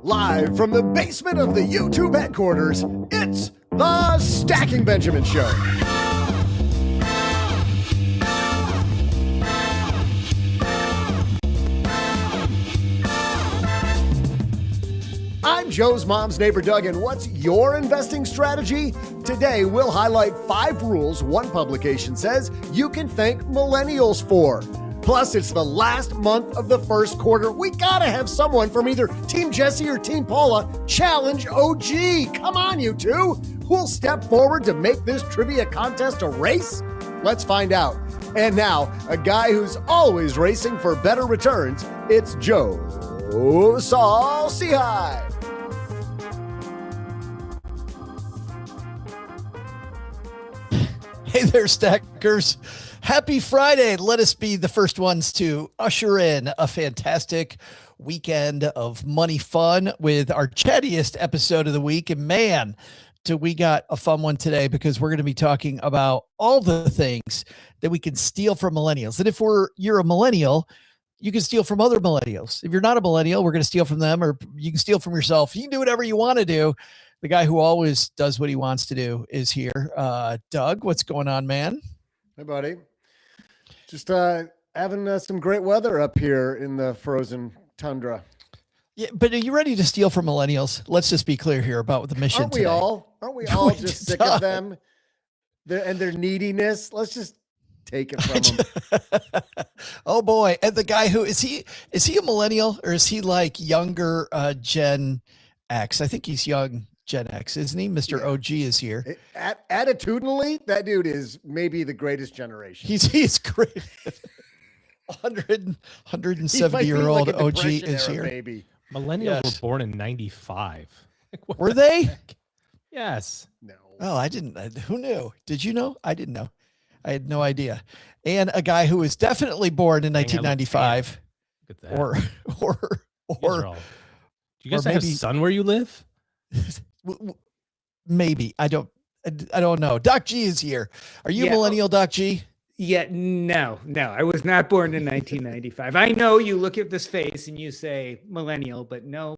Live from the basement of the YouTube headquarters, it's the Stacking Benjamin Show. I'm Joe's mom's neighbor, Doug, and what's your investing strategy? Today, we'll highlight 5 rules one publication says you can thank millennials for. Plus, it's the last month of the first quarter. We gotta have someone from either Team Jesse or Team Paula challenge OG. Come on, you two. Who'll step forward to make this trivia contest a race? Let's find out. And now, a guy who's always racing for better returns, it's Joe Saul-Sehy. Hey there, Stackers. Happy Friday. Let us be the first ones to usher in a fantastic weekend of money fun with our chattiest episode of the week. And man, do we got a fun one today, because we're going to be talking about all the things that we can steal from millennials. And if you're a millennial, you can steal from other millennials. If you're not a millennial, we're going to steal from them, or you can steal from yourself. You can do whatever you want to do. The guy who always does what he wants to do is here. Doug, what's going on, man? Hey, buddy. Just having some great weather up here in the frozen tundra. Yeah, but are you ready to steal from millennials? Let's just be clear here about the mission today. Aren't we all just sick of them and their neediness? Let's just take it from them. Oh boy. And the guy is he a millennial, or is he like younger Gen X? I think he's young Gen X, isn't he? Mr. Yeah. OG is here. Attitudinally, that dude is maybe the greatest generation. He's great. 170-year-old like OG is here. Baby. Millennials were born in 95. Were they? Yes. No. Oh, I didn't. Who knew? Did you know? I didn't know. I had no idea. And a guy who was definitely born in 1995. Look at that. Or do you guys have a sun where you live? Maybe. I don't know. Doc G is here. Are you a millennial, Doc G? Yeah, no. I was not born in 1995. I know you look at this face and you say millennial, but no,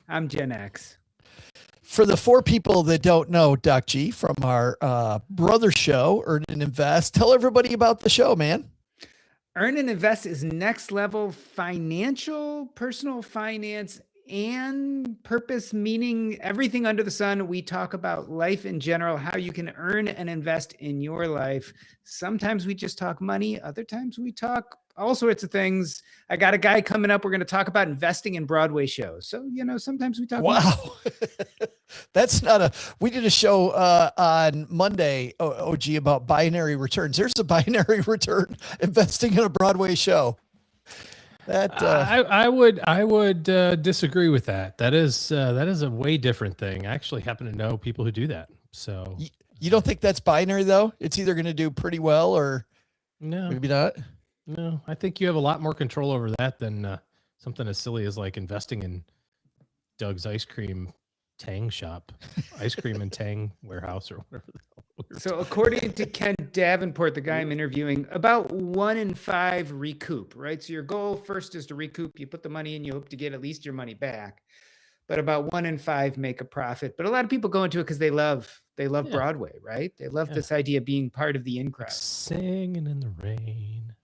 I'm Gen X. For the 4 people that don't know Doc G from our brother show, Earn and Invest, tell everybody about the show, man. Earn and Invest is next level financial, personal finance, and purpose, meaning everything under the sun. We talk about life in general, how you can earn and invest in your life. Sometimes we just talk money. Other times we talk all sorts of things. I got a guy coming up. We're going to talk about investing in Broadway shows. So, sometimes we talk. Wow. That's not we did a show on Monday, OG, about binary returns. There's a binary return investing in a Broadway show. That I would disagree with that. That is a way different thing. I actually happen to know people who do that. So you don't think that's binary though? It's either going to do pretty well or maybe not. No, I think you have a lot more control over that than something as silly as like investing in Doug's ice cream Tang shop, ice cream and Tang warehouse, or whatever the hell. So according to Ken Davenport, the guy I'm interviewing, about 1 in 5 recoup, right? So your goal first is to recoup. You put the money in, you hope to get at least your money back. But about 1 in 5 make a profit. But a lot of people go into it because they love Broadway, right? They love this idea of being part of the in crowd. Singing in the rain.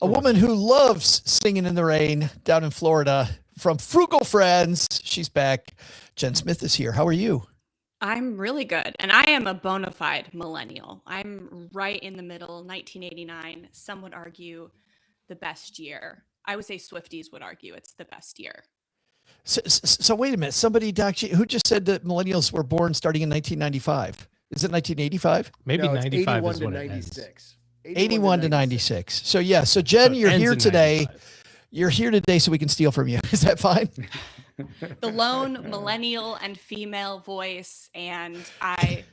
A woman who loves singing in the rain down in Florida from Frugal Friends. She's back. Jen Smith is here. How are you? I'm really good. And I am a bona fide millennial. I'm right in the middle, 1989. Some would argue the best year. I would say Swifties would argue it's the best year. So wait a minute. Somebody, Doc, who just said that millennials were born starting in 1995? Is it 1985? Maybe 95 81 is to when 96. It ends. 81 to 96. So yeah. So Jen, you're here today. 95. You're here today so we can steal from you. Is that fine? The lone millennial and female voice, and I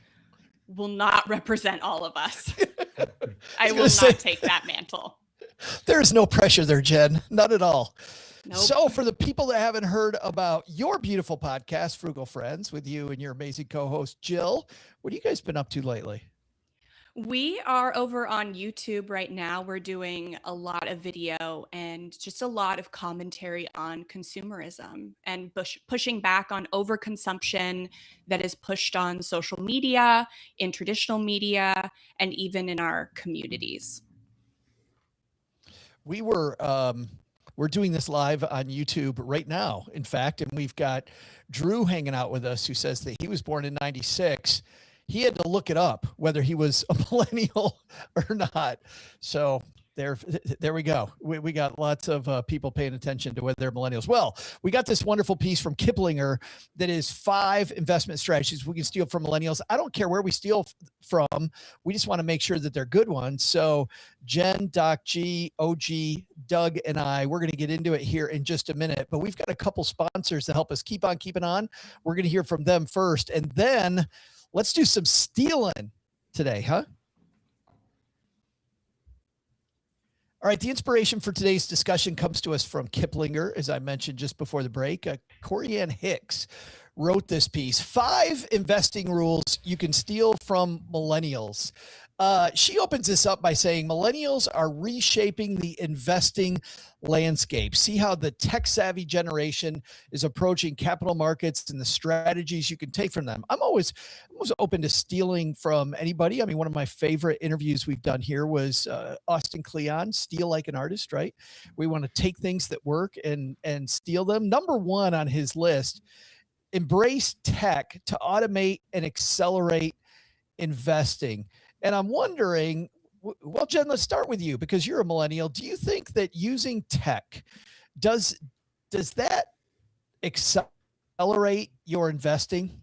will not represent all of us. I will not take that mantle. There's no pressure there, Jen. Not at all. Nope. So for the people that haven't heard about your beautiful podcast, Frugal Friends, with you and your amazing co-host, Jill, what have you guys been up to lately? We are over on YouTube right now. We're doing a lot of video and just a lot of commentary on consumerism and pushing back on overconsumption that is pushed on social media, in traditional media, and even in our communities. We're doing this live on YouTube right now, in fact, and we've got Drew hanging out with us, who says that he was born in 96. He had to look it up whether he was a millennial or not. So there we go. We got lots of people paying attention to whether they're millennials. Well, we got this wonderful piece from Kiplinger that is 5 investment strategies we can steal from millennials. I don't care where we steal from. We just want to make sure that they're good ones. So Jen, Doc G, OG, Doug, and I, we're going to get into it here in just a minute, but we've got a couple sponsors to help us keep on keeping on. We're going to hear from them first, and then let's do some stealing today, huh? All right, the inspiration for today's discussion comes to us from Kiplinger, as I mentioned just before the break. Corey Ann Hicks wrote this piece, 5 investing rules you can steal from millennials. She opens this up by saying millennials are reshaping the investing landscape. See how the tech-savvy generation is approaching capital markets and the strategies you can take from them. I'm always open to stealing from anybody. I mean, one of my favorite interviews we've done here was Austin Kleon, Steal Like an Artist, right? We want to take things that work and steal them. Number 1 on his list, embrace tech to automate and accelerate investing. And I'm wondering, well, Jen, let's start with you because you're a millennial. Do you think that using tech, does that accelerate your investing?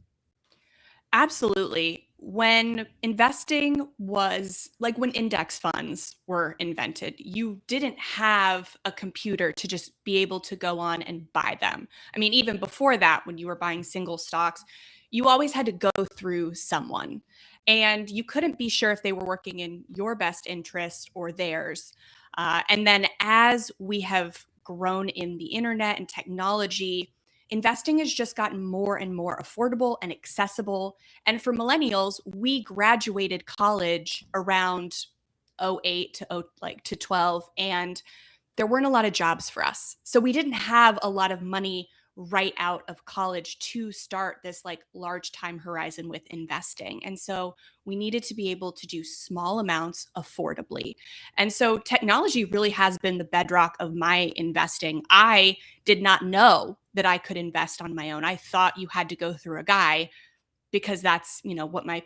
Absolutely. When investing was like when index funds were invented, you didn't have a computer to just be able to go on and buy them. I mean, even before that, when you were buying single stocks, you always had to go through someone. And you couldn't be sure if they were working in your best interest or theirs. And then as we have grown in the internet and technology, investing has just gotten more and more affordable and accessible. And for millennials, we graduated college around 08 to 12, and there weren't a lot of jobs for us. So we didn't have a lot of money right out of college to start this like large time horizon with investing. And so we needed to be able to do small amounts affordably. And so technology really has been the bedrock of my investing. I did not know that I could invest on my own. I thought you had to go through a guy because that's, what my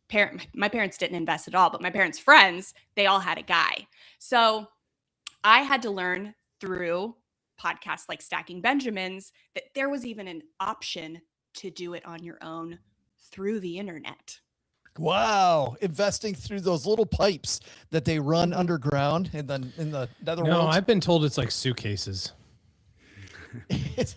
parents didn't invest at all, but my parents' friends, they all had a guy. So I had to learn through podcasts like Stacking Benjamins that there was even an option to do it on your own through the internet. Wow. Investing through those little pipes that they run underground and then in the netherworld. No, I've been told it's like suitcases. Is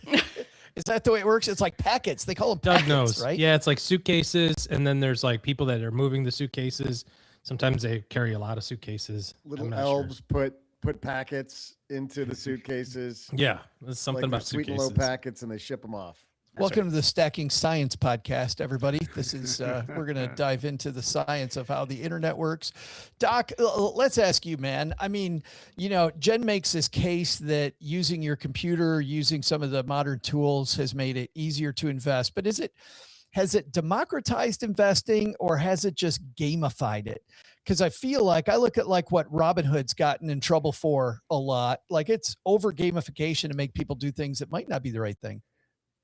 that the way it works? It's like packets. They call them Doug packets, knows, right? Yeah, it's like suitcases, and then there's like people that are moving the suitcases. Sometimes they carry a lot of suitcases. Little elves put packets into the suitcases. Yeah, there's something about sweet suitcases. and low packets, and they ship them off. Welcome to the Stacking Science podcast, everybody. This is we're going to dive into the science of how the internet works. Doc, let's ask you, man. I mean, Jen makes this case that using your computer, using some of the modern tools has made it easier to invest. But has it democratized investing, or has it just gamified it? Because I feel like I look at like what Robinhood's gotten in trouble for a lot. Like it's over gamification to make people do things that might not be the right thing.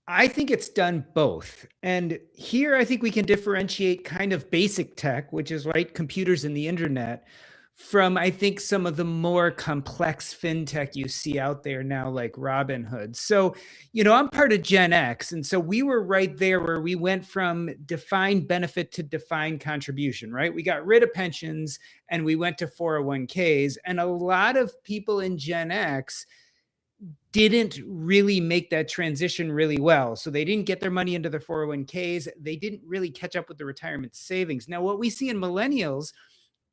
I think it's done both. And here I think we can differentiate kind of basic tech, which is right, computers and the internet, from I think some of the more complex fintech you see out there now, like Robinhood. So, I'm part of Gen X. And so we were right there where we went from defined benefit to defined contribution, right? We got rid of pensions and we went to 401ks. And a lot of people in Gen X didn't really make that transition really well. So they didn't get their money into their 401ks. They didn't really catch up with the retirement savings. Now, what we see in millennials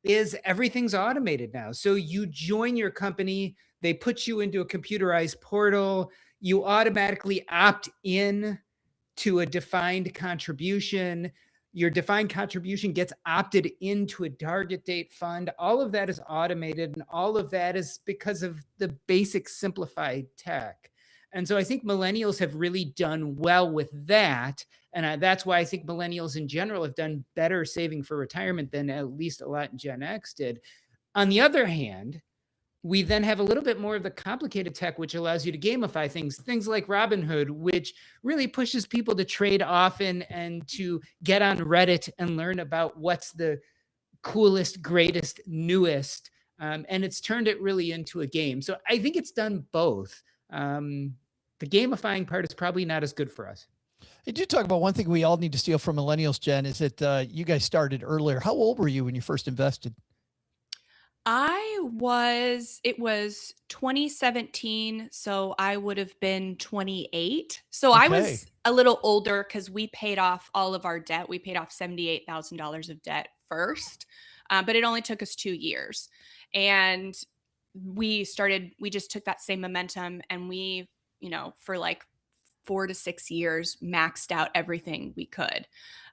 is everything's automated now. So you join your company, they put you into a computerized portal, you automatically opt in to a defined contribution. Your defined contribution gets opted into a target date fund. All of that is automated, and all of that is because of the basic simplified tech. And so I think millennials have really done well with that. And that's why I think millennials in general have done better saving for retirement than at least a lot in Gen X did. On the other hand, we then have a little bit more of the complicated tech, which allows you to gamify things like Robinhood, which really pushes people to trade often and to get on Reddit and learn about what's the coolest, greatest, newest. And it's turned it really into a game. So I think it's done both. The gamifying part is probably not as good for us. Hey, do talk about one thing we all need to steal from millennials, Jen, is that you guys started earlier. How old were you when you first invested? It was 2017, so I would have been 28. So I was a little older because we paid off all of our debt. We paid off $78,000 of debt first, but it only took us 2 years. And we just took that same momentum, and we, for like 4 to 6 years, maxed out everything we could.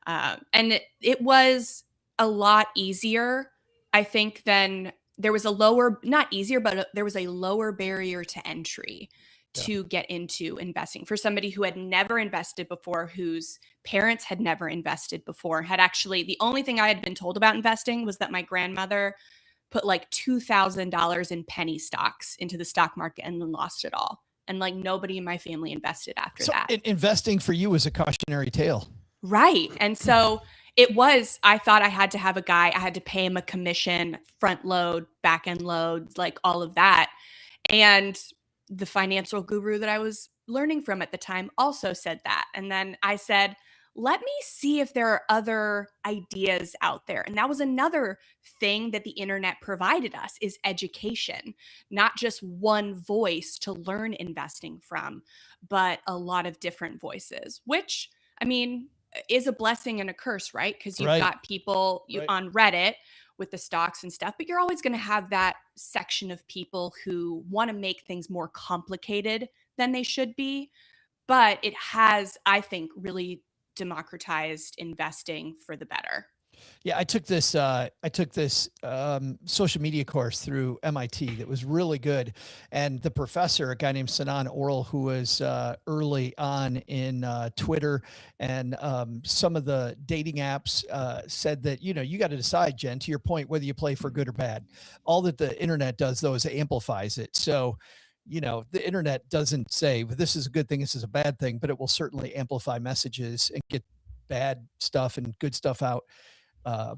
And it was a lot easier, I think, than there was not easier, but there was a lower barrier to entry to get into investing for somebody who had never invested before, whose parents had never invested before, the only thing I had been told about investing was that my grandmother put like $2,000 in penny stocks into the stock market and then lost it all. And like nobody in my family invested after that. Investing for you was a cautionary tale. Right. And so I thought I had to have a guy, I had to pay him a commission, front load, back end load, like all of that. And the financial guru that I was learning from at the time also said that. And then I said, let me see if there are other ideas out there. And that was another thing that the internet provided us, is education, not just one voice to learn investing from, but a lot of different voices, which, I mean, is a blessing and a curse, right? Because you've got people on Reddit with the stocks and stuff, but you're always going to have that section of people who want to make things more complicated than they should be. But it has, I think, really democratized investing for the better. Yeah, I took this social media course through MIT that was really good. And the professor, a guy named Sinan Oral, who was early on in Twitter and some of the dating apps, said that, you got to decide, Jen, to your point, whether you play for good or bad. All that the internet does, though, is it amplifies it. So, the internet doesn't say, well, this is a good thing, this is a bad thing, but it will certainly amplify messages and get bad stuff and good stuff out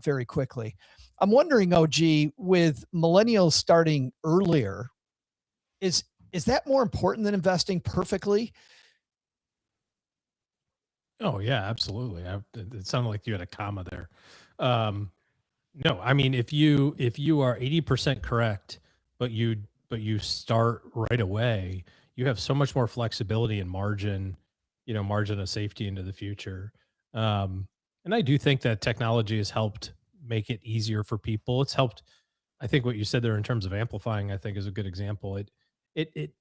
very quickly. I'm wondering, OG, with millennials starting earlier, is that more important than investing perfectly? Oh yeah, absolutely. It sounded like you had a comma there. No, I mean, if you are 80% correct, but you start right away, you have so much more flexibility and margin of safety into the future. And I do think that technology has helped make it easier for people. It's helped. I think what you said there in terms of amplifying, I think, is a good example. It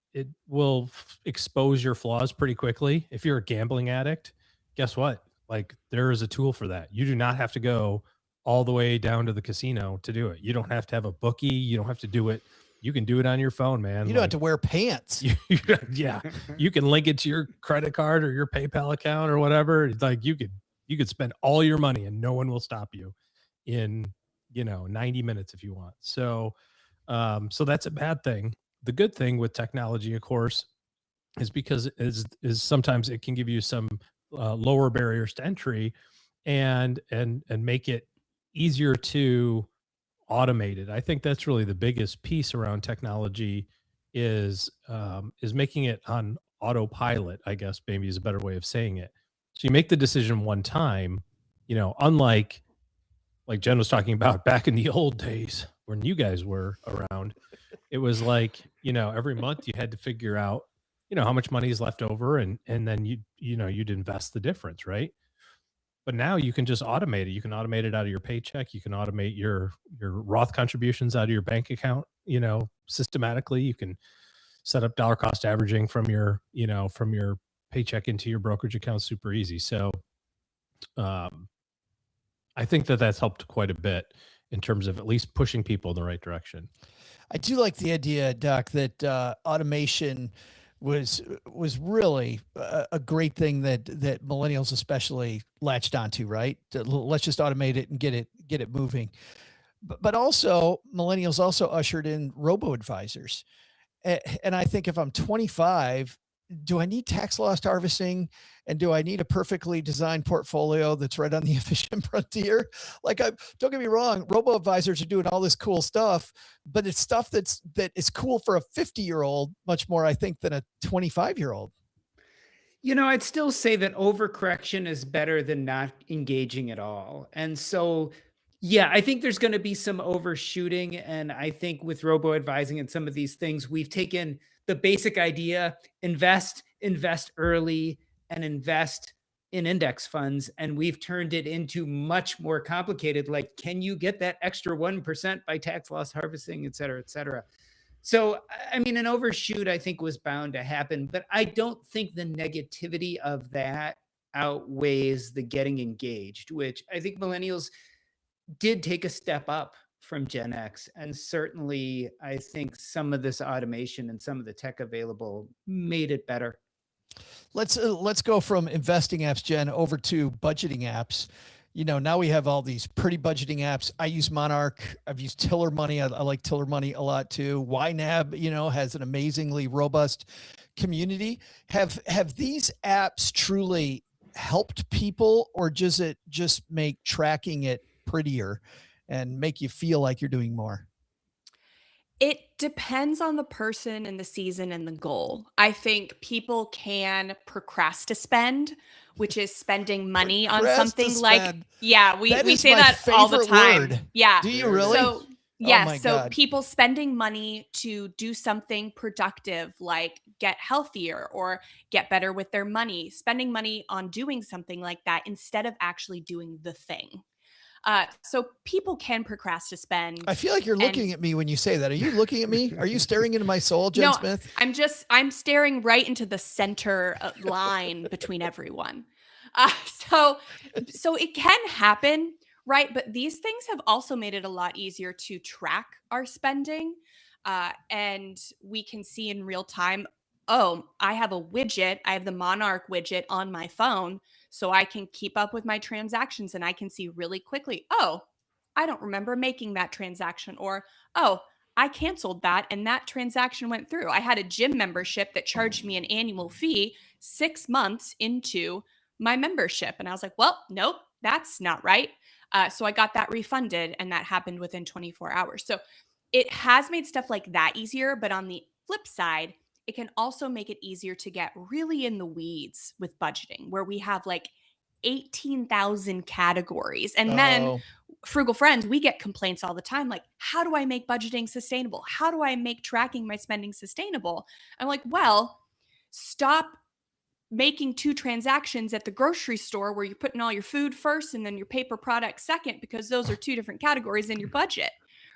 will expose your flaws pretty quickly. If you're a gambling addict, guess what? Like, there is a tool for that. You do not have to go all the way down to the casino to do it. You don't have to have a bookie. You don't have to do it. You can do it on your phone, man. You don't have to wear pants. Yeah. You can link it to your credit card or your PayPal account or whatever. It's like you could spend all your money and no one will stop you in, 90 minutes if you want. So that's a bad thing. The good thing with technology, of course, is because is sometimes it can give you some lower barriers to entry and make it easier to automate it. I think that's really the biggest piece around technology is making it on autopilot, I guess maybe is a better way of saying it. So you make the decision one time, unlike like Jen was talking about back in the old days when you guys were around, it was like, every month you had to figure out, how much money is left over and then you'd invest the difference, right? But now you can just automate it. You can automate it out of your paycheck. You can automate your Roth contributions out of your bank account, systematically. You can set up dollar cost averaging from your paycheck into your brokerage account super easy. So I think that that's helped quite a bit in terms of at least pushing people in the right direction. I do like the idea, Doc, that automation was really a great thing that millennials especially latched onto. Right, let's just automate it and get it moving. But also millennials also ushered in robo advisors. And I think if I'm 25, do I need tax loss harvesting? And do I need a perfectly designed portfolio that's right on the efficient frontier? Like, don't get me wrong, robo advisors are doing all this cool stuff, but it's stuff that is cool for a 50-year-old much more, I think, than a 25-year-old. I'd still say that overcorrection is better than not engaging at all. And so, yeah, I think there's going to be some overshooting. And I think with robo advising and some of these things, we've taken the basic idea, invest early, and invest in index funds. And we've turned it into much more complicated. Like, can you get that extra 1% by tax loss harvesting, et cetera, et cetera. So, I mean, an overshoot, I think, was bound to happen, but I don't think the negativity of that outweighs the getting engaged, which I think millennials did take a step up from Gen X. And certainly, I think some of this automation and some of the tech available made it better. Let's go from investing apps, Jen, over to budgeting apps. Now we have all these pretty budgeting apps. I use Monarch. I've used Tiller Money. I like Tiller Money a lot too. YNAB, has an amazingly robust community. Have these apps truly helped people, or does it just make tracking it prettier and make you feel like you're doing more? It depends on the person and the season and the goal. I think people can procrastinaspend, which is spending money on something like, we say that all the time. Word. Yeah. Do you really? So, yes. Oh my so God. People spending money to do something productive, like get healthier or get better with their money, spending money on doing something like that instead of actually doing the thing. So people can procrastinate. I feel like you're looking at me when you say that. Are you looking at me? Are you staring into my soul, Jen Smith? I'm staring right into the center line between everyone. So it can happen, right? But these things have also made it a lot easier to track our spending. And we can see in real time, oh, I have a widget. I have the Monarch widget on my phone, so I can keep up with my transactions and I can see really quickly, oh, I don't remember making that transaction, or, oh, I canceled that and that transaction went through. I had a gym membership that charged me an annual fee 6 months into my membership. And I was like, well, nope, that's not right. So I got that refunded, and that happened within 24 hours. So it has made stuff like that easier. But on the flip side, it can also make it easier to get really in the weeds with budgeting, where we have like 18,000 categories. And then Frugal Friends, we get complaints all the time. Like, how do I make budgeting sustainable? How do I make tracking my spending sustainable? I'm like, well, stop making 2 transactions at the grocery store where you're putting all your food first and then your paper products second, because those are 2 different categories in your budget.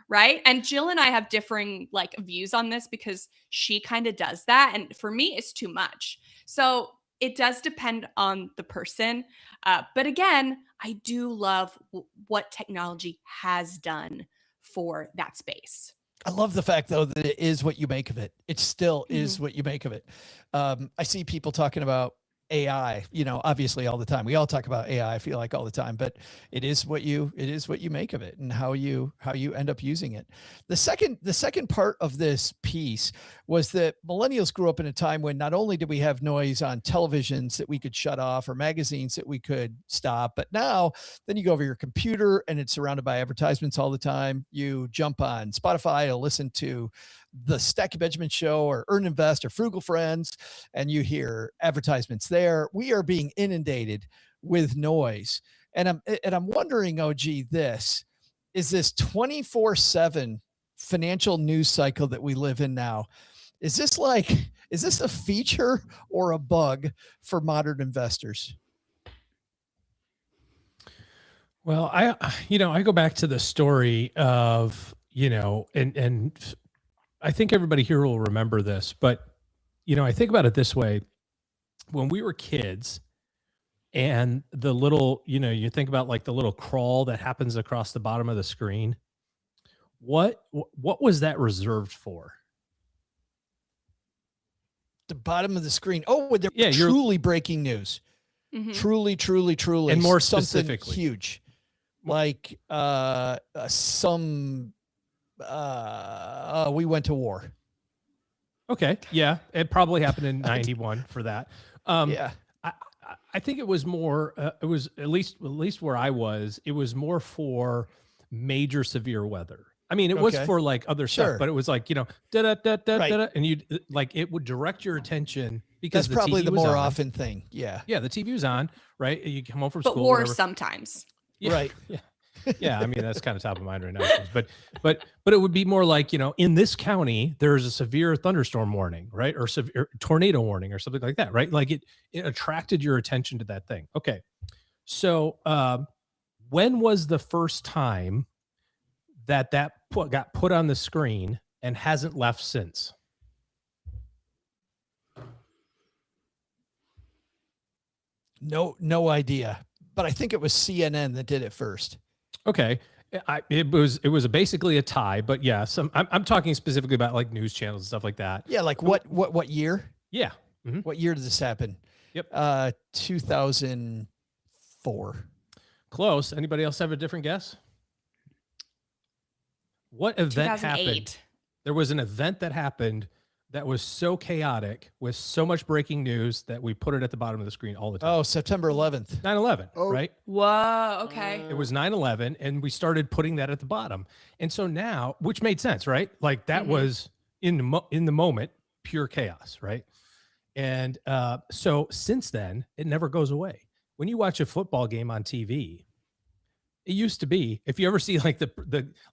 Right. And Jill and I have differing views on this, because she kind of does that. And for me, it's too much. So it does depend on the person. But again, I do love what technology has done for that space. I love the fact, though, that it is what you make of it. It still is what you make of it. I see people talking about AI, obviously all the time. We all talk about AI, I feel like, all the time, but it is what you make of it and how you end up using it. The second part of this piece was that millennials grew up in a time when not only did we have noise on televisions that we could shut off or magazines that we could stop, but now then you go over your computer and it's surrounded by advertisements all the time. You jump on Spotify to listen to the Stacky Benjamin Show or Earn Invest or Frugal Friends, and you hear advertisements there. We are being inundated with noise. And I'm wondering, OG, this 24/7 financial news cycle that we live in now. Is this a feature or a bug for modern investors? Well, I go back to the story of, and I think everybody here will remember this, but, I think about it this way. When we were kids And the little, you think about like the little crawl that happens across the bottom of the screen. What was that reserved for? The bottom of the screen. Oh, when they're Yeah, truly breaking news. Mhm. Truly, And more something specifically. huge. Like we went to war. Okay. Yeah. It probably happened in 91 for that. Yeah. I think it was more, it was at least where I was, it was more for major severe weather. I mean, it was Okay. for like other Sure. stuff, but it was like, da da da da Right. da, and you like it would direct your attention because That's probably TV the was more on. often thing. Yeah. Yeah, the TV was on, right? You come home from But school, war whatever. sometimes. Yeah, Right. Yeah. Yeah. I mean, that's kind of top of mind right now. But it would be more like, in this county, there's a severe thunderstorm warning, right? Or severe tornado warning or something like that, right? Like it attracted your attention to that thing. Okay. So when was the first time that got put on the screen and hasn't left since? No idea. But I think it was CNN that did it first. Okay. It was basically a tie, but yeah, I'm talking specifically about like news channels and stuff like that. Yeah, like what year? Yeah. Mm-hmm. What year did this happen? Yep. 2004. Close. Anybody else have a different guess? What event happened? 2008. There was an event that happened that was so chaotic with so much breaking news that we put it at the bottom of the screen all the time. Oh, September 11th. 9/11, right? Whoa. Okay. It was 9/11, and we started putting that at the bottom. And so now, which made sense, right? Like that was in the moment, pure chaos, right? And so since then, it never goes away. When you watch a football game on TV, it used to be, if you ever see like the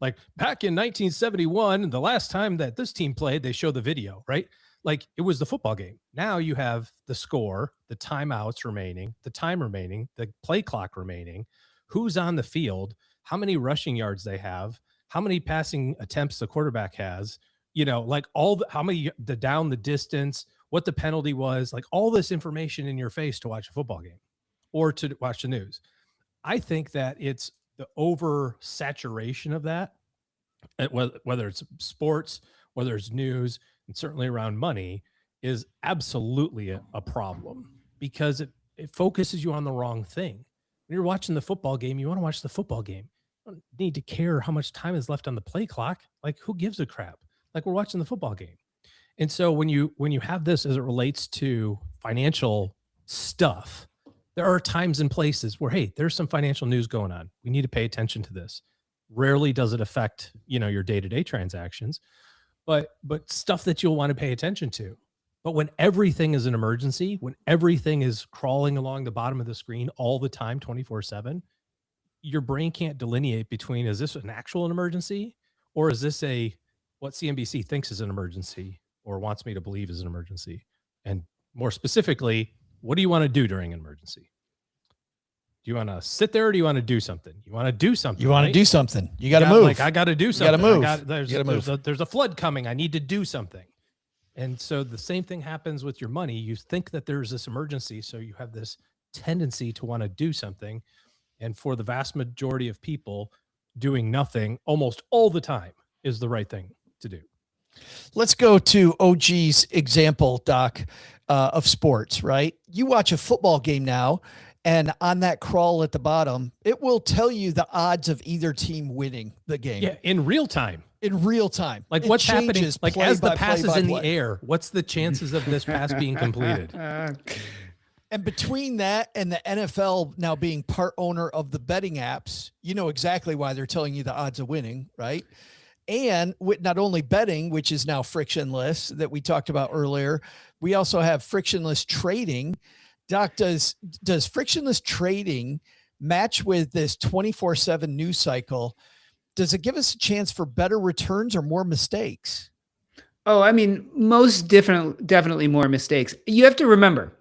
like back in 1971, the last time that this team played, they show the video, right? Like it was the football game. Now you have the score, the timeouts remaining, the time remaining, the play clock remaining, who's on the field, how many rushing yards they have, how many passing attempts the quarterback has, like how many, the down, the distance, what the penalty was, like all this information in your face to watch a football game or to watch the news. I think that it's the oversaturation of that, whether it's sports, whether it's news, and certainly around money, is absolutely a problem because it focuses you on the wrong thing. When you're watching the football game, you want to watch the football game. You don't need to care how much time is left on the play clock. Like, who gives a crap? Like, we're watching the football game. And so when you have this as it relates to financial stuff, there are times and places where, hey, there's some financial news going on. We need to pay attention to this. Rarely does it affect, your day-to-day transactions, but stuff that you'll want to pay attention to. But when everything is an emergency, when everything is crawling along the bottom of the screen all the time, 24/7, your brain can't delineate between, is this an actual emergency or is this what CNBC thinks is an emergency or wants me to believe is an emergency? And more specifically, what do you want to do during an emergency? Do you want to sit there or do you want to do something? You want to do something. You want right? to do something. You got to move. Like, I got to do something. You got to move. There's a flood coming. I need to do something. And so the same thing happens with your money. You think that there's this emergency, so you have this tendency to want to do something. And for the vast majority of people, doing nothing almost all the time is the right thing to do. Let's go to OG's example, Doc, of sports, right? You watch a football game now, and on that crawl at the bottom, it will tell you the odds of either team winning the game. Yeah, in real time. In real time. Like, what's happening? Like, as the pass is in the air, what's the chances of this pass being completed? And between that and the NFL now being part owner of the betting apps, you know exactly why they're telling you the odds of winning, right? And with not only betting, which is now frictionless that we talked about earlier, we also have frictionless trading. Doc, does frictionless trading match with this 24/7 news cycle? Does it give us a chance for better returns or more mistakes? Oh, I mean, most definitely more mistakes. You have to remember,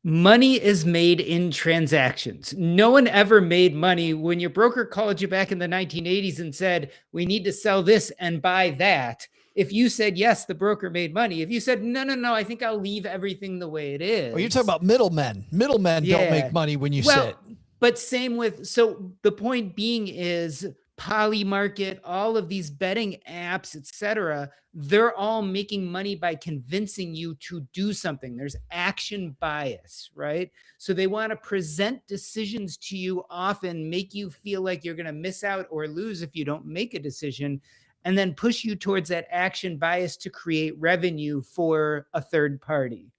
money is made in transactions. No one ever made money when your broker called you back in the 1980s and said, we need to sell this and buy that. if you said, yes, the broker made money. If you said, no, I think I'll leave everything the way it is. Oh, you're talking about middlemen. Middlemen don't make money when you sit. But same with, so the point being is Polymarket, all of these betting apps, etc., they're all making money by convincing you to do something. There's action bias, right? So they want to present decisions to you, often make you feel like you're going to miss out or lose if you don't make a decision, and then push you towards that action bias to create revenue for a third party.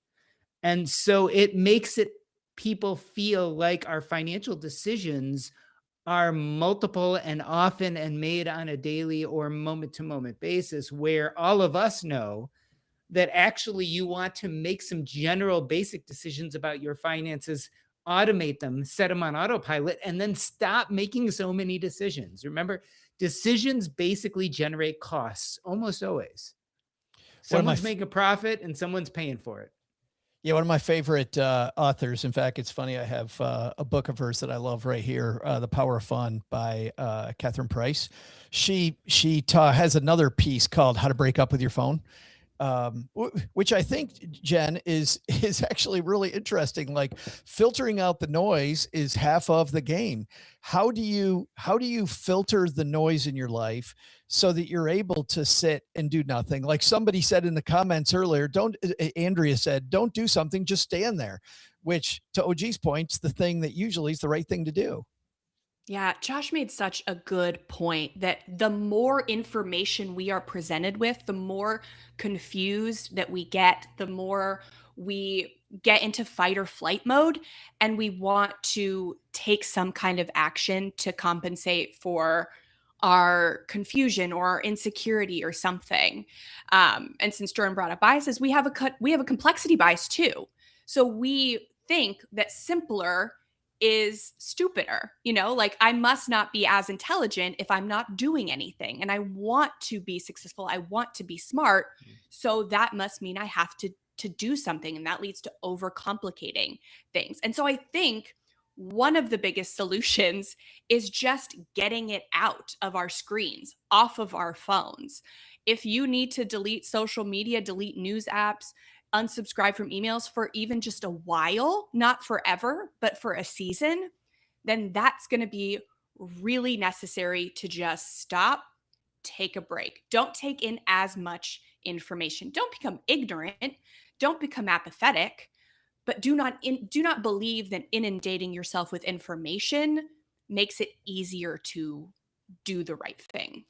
And so it makes it people feel like our financial decisions are multiple and often and made on a daily or moment-to-moment basis, where all of us know that actually you want to make some general basic decisions about your finances, automate them, set them on autopilot, and then stop making so many decisions. Remember, decisions basically generate costs almost always. Someone's making a profit and someone's paying for it. Yeah, one of my favorite authors. In fact, it's funny. I have a book of hers that I love right here, "The Power of Fun" by Catherine Price. She has another piece called "How to Break Up with Your Phone," which I think, Jen, is actually really interesting. Like, filtering out the noise is half of the game. How do you filter the noise in your life so that you're able to sit and do nothing? Like somebody said in the comments earlier, Andrea said, don't do something, just stand there, which, to OG's point, is the thing that usually is the right thing to do. Yeah, Josh made such a good point that the more information we are presented with, the more confused that we get, the more we get into fight or flight mode, and we want to take some kind of action to compensate for our confusion or our insecurity or something. And since Jordan brought up biases, we have a complexity bias too. So we think that simpler is stupider, like I must not be as intelligent if I'm not doing anything. And I want to be successful. I want to be smart. So that must mean I have to do something. And that leads to overcomplicating things. And so I think one of the biggest solutions is just getting it out of our screens, off of our phones. If you need to delete social media, delete news apps, unsubscribe from emails for even just a while, not forever, but for a season, then that's going to be really necessary to just stop, take a break. Don't take in as much information. Don't become ignorant. Don't become apathetic, but do not believe that inundating yourself with information makes it easier to do the right thing.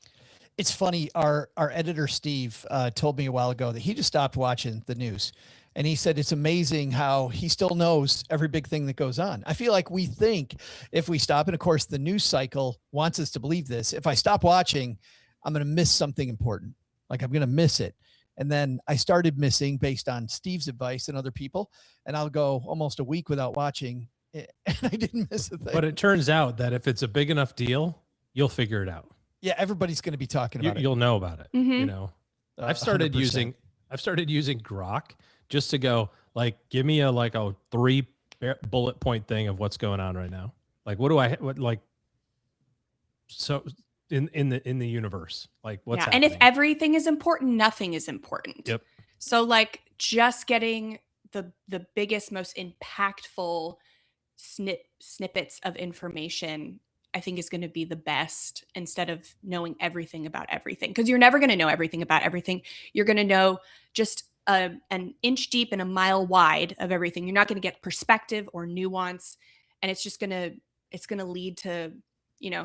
It's funny. Our editor, Steve, told me a while ago that he just stopped watching the news. And he said, it's amazing how he still knows every big thing that goes on. I feel like we think if we stop, and of course the news cycle wants us to believe this, if I stop watching, I'm going to miss something important. Like I'm going to miss it. And then I started missing based on Steve's advice and other people. And I'll go almost a week without watching and I didn't miss a thing. But it turns out that if it's a big enough deal, you'll figure it out. Yeah, everybody's going to be talking about it. You'll know about it. Mm-hmm. I've started 100%. using Grok just to go like, give me a 3 bullet point thing of what's going on right now. Like, so in the universe, like what's happening. And if everything is important, nothing is important. Yep. So like just getting the biggest, most impactful snippets of information, I think is going to be the best, instead of knowing everything about everything. Because you're never going to know everything about everything. You're going to know just an inch deep and a mile wide of everything. You're not going to get perspective or nuance. And it's just going to lead to,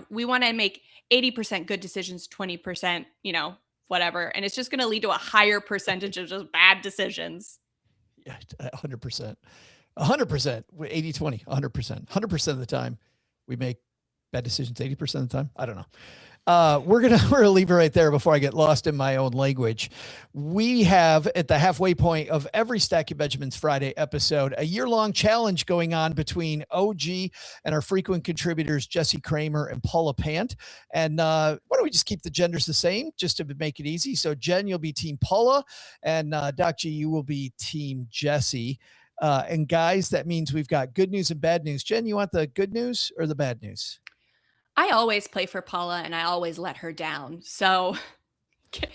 we want to make 80% good decisions, 20%, whatever. And it's just going to lead to a higher percentage of just bad decisions. Yeah, 100%. 100%. 80, 20, 100%. 100% of the time we make bad decisions. 80% of the time. I don't know. We're gonna leave it right there before I get lost in my own language. We have, at the halfway point of every Stack Your Benjamins Friday episode, a year-long challenge going on between OG and our frequent contributors, Jesse Cramer and Paula Pant. And why don't we just keep the genders the same, just to make it easy? So Jen, you'll be Team Paula, and Doc G, you will be Team Jesse. And guys, that means we've got good news and bad news. Jen, you want the good news or the bad news? I always play for Paula and I always let her down. So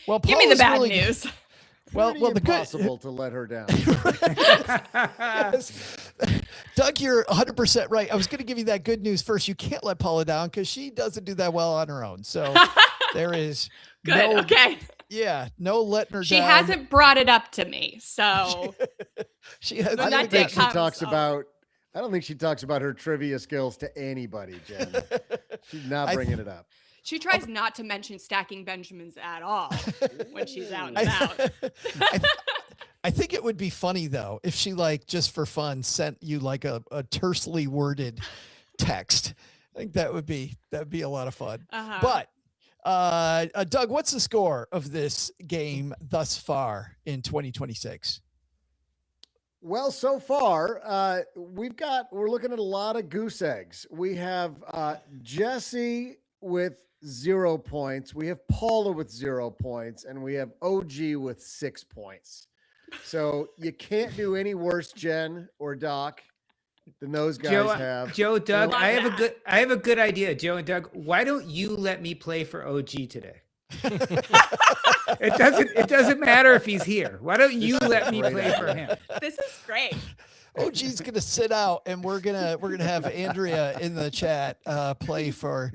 Well, Give me the Paula's bad really- news. Well, Pretty the good. impossible to let her down. Yes. Doug, you're 100% right. I was going to give you that good news first. You can't let Paula down because she doesn't do that well on her own. So there is Good. no, Okay. yeah, no letting her She down. hasn't brought it up to me, so She has. When I that don't day think she comes, talks I'll- about. I don't think she talks about her trivia skills to anybody, Jen. She's not I bringing it up. she tries not to mention stacking Benjamins at all when she's out and I, about. I think it would be funny though if she like just for fun sent you like a tersely worded text. I think that'd be a lot of fun. Uh-huh. But Doug, what's the score of this game thus far in 2026? Well, so far, we're looking at a lot of goose eggs. We have Jesse with 0 points. We have Paula with 0 points, and we have OG with 6 points. So you can't do any worse, Jen or Doc, than those guys have. Joe, Doug, Love I have that. a good idea. Joe and Doug, why don't you let me play for OG today? It doesn't matter if he's here. Why don't you let me play for him? This is great. OG's gonna sit out, and we're gonna have Andrea in the chat play for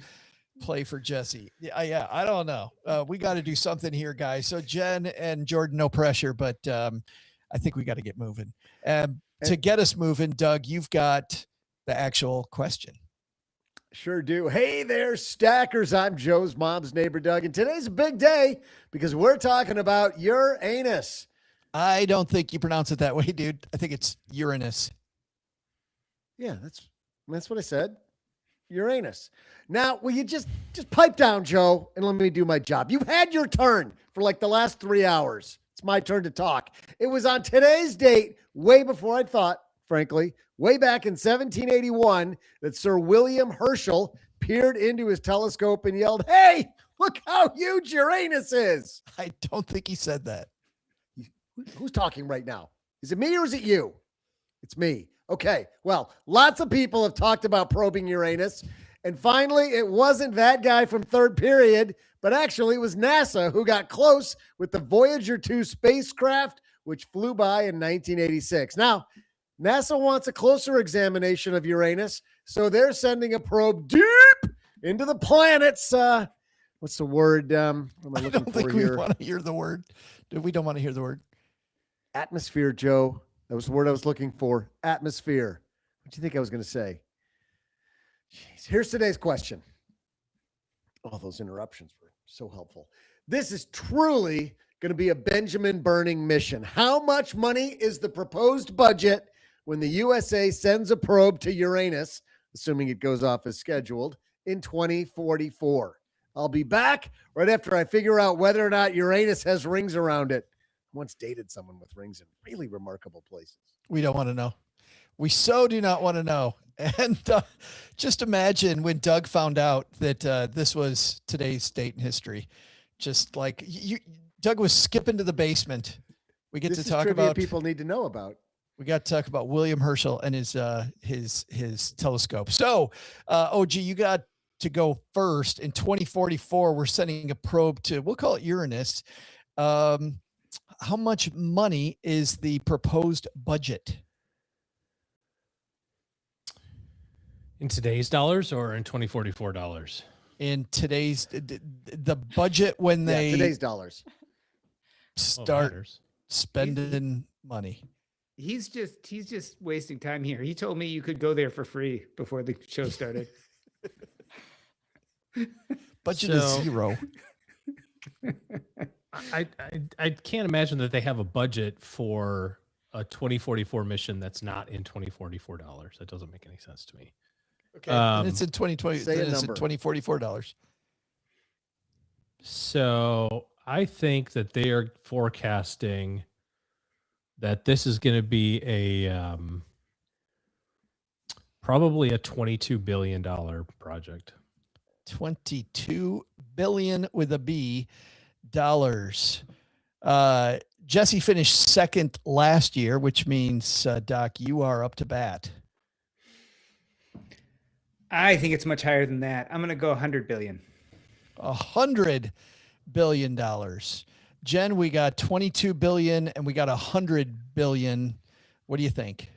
Jesse. Yeah, I don't know. We got to do something here, guys. So Jen and Jordan, no pressure, but I think we got to get moving. To get us moving, Doug, you've got the actual question. Sure do. Hey there, stackers. I'm Joe's mom's neighbor, Doug, and today's a big day because we're talking about your anus. I don't think you pronounce it that way, dude. I think it's Uranus. Yeah, that's what I said. Uranus. Now, will you just pipe down, Joe, and let me do my job? You've had your turn for like the last 3 hours. It's my turn to talk. It was on today's date, way before I thought, frankly, way back in 1781, that Sir William Herschel peered into his telescope and yelled, "Hey, look how huge Uranus is." I don't think he said that. Who's talking right now? Is it me or is it you? It's me. Okay. Well, lots of people have talked about probing Uranus. And finally, it wasn't that guy from third period, but actually it was NASA who got close with the Voyager 2 spacecraft, which flew by in 1986. Now, NASA wants a closer examination of Uranus, so they're sending a probe deep into the planet's, what's the word? What am I I looking don't for think we here? want to hear the word. We don't want to hear the word. Atmosphere, Joe. That was the word I was looking for. Atmosphere. What do you think I was going to say? Jeez. Here's today's question. Oh, those interruptions were so helpful. This is truly going to be a Benjamin burning mission. How much money is the proposed budget when the USA sends a probe to Uranus, assuming it goes off as scheduled, in 2044? I'll be back right after I figure out whether or not Uranus has rings around it. I once dated someone with rings in really remarkable places. We don't want to know. We so do not want to know. And just imagine when Doug found out that this was today's date in history. Just like Doug was skipping to the basement. We get This to is talk trivia about people need to know about. We got to talk about William Herschel and his telescope. So, OG, you got to go first. In 2044, we're sending a probe to, we'll call it Uranus. How much money is the proposed budget? In today's dollars or in 2044 dollars? In today's, the budget when they today's dollars. start spending money. He's just wasting time here. He told me you could go there for free before the show started. Budget is zero. I can't imagine that they have a budget for a 2044 mission that's not in 2044 dollars. That doesn't make any sense to me. Okay, and it's in 2020. say a It's in number. $2044. So I think that they are forecasting that this is going to be a probably a $22 billion project. 22 billion with a B dollars. Jesse finished second last year, which means Doc, you are up to bat. I think it's much higher than that. I'm going to go 100 billion. 100 billion. Jen, we got 22 billion and we got 100 billion. What do you think?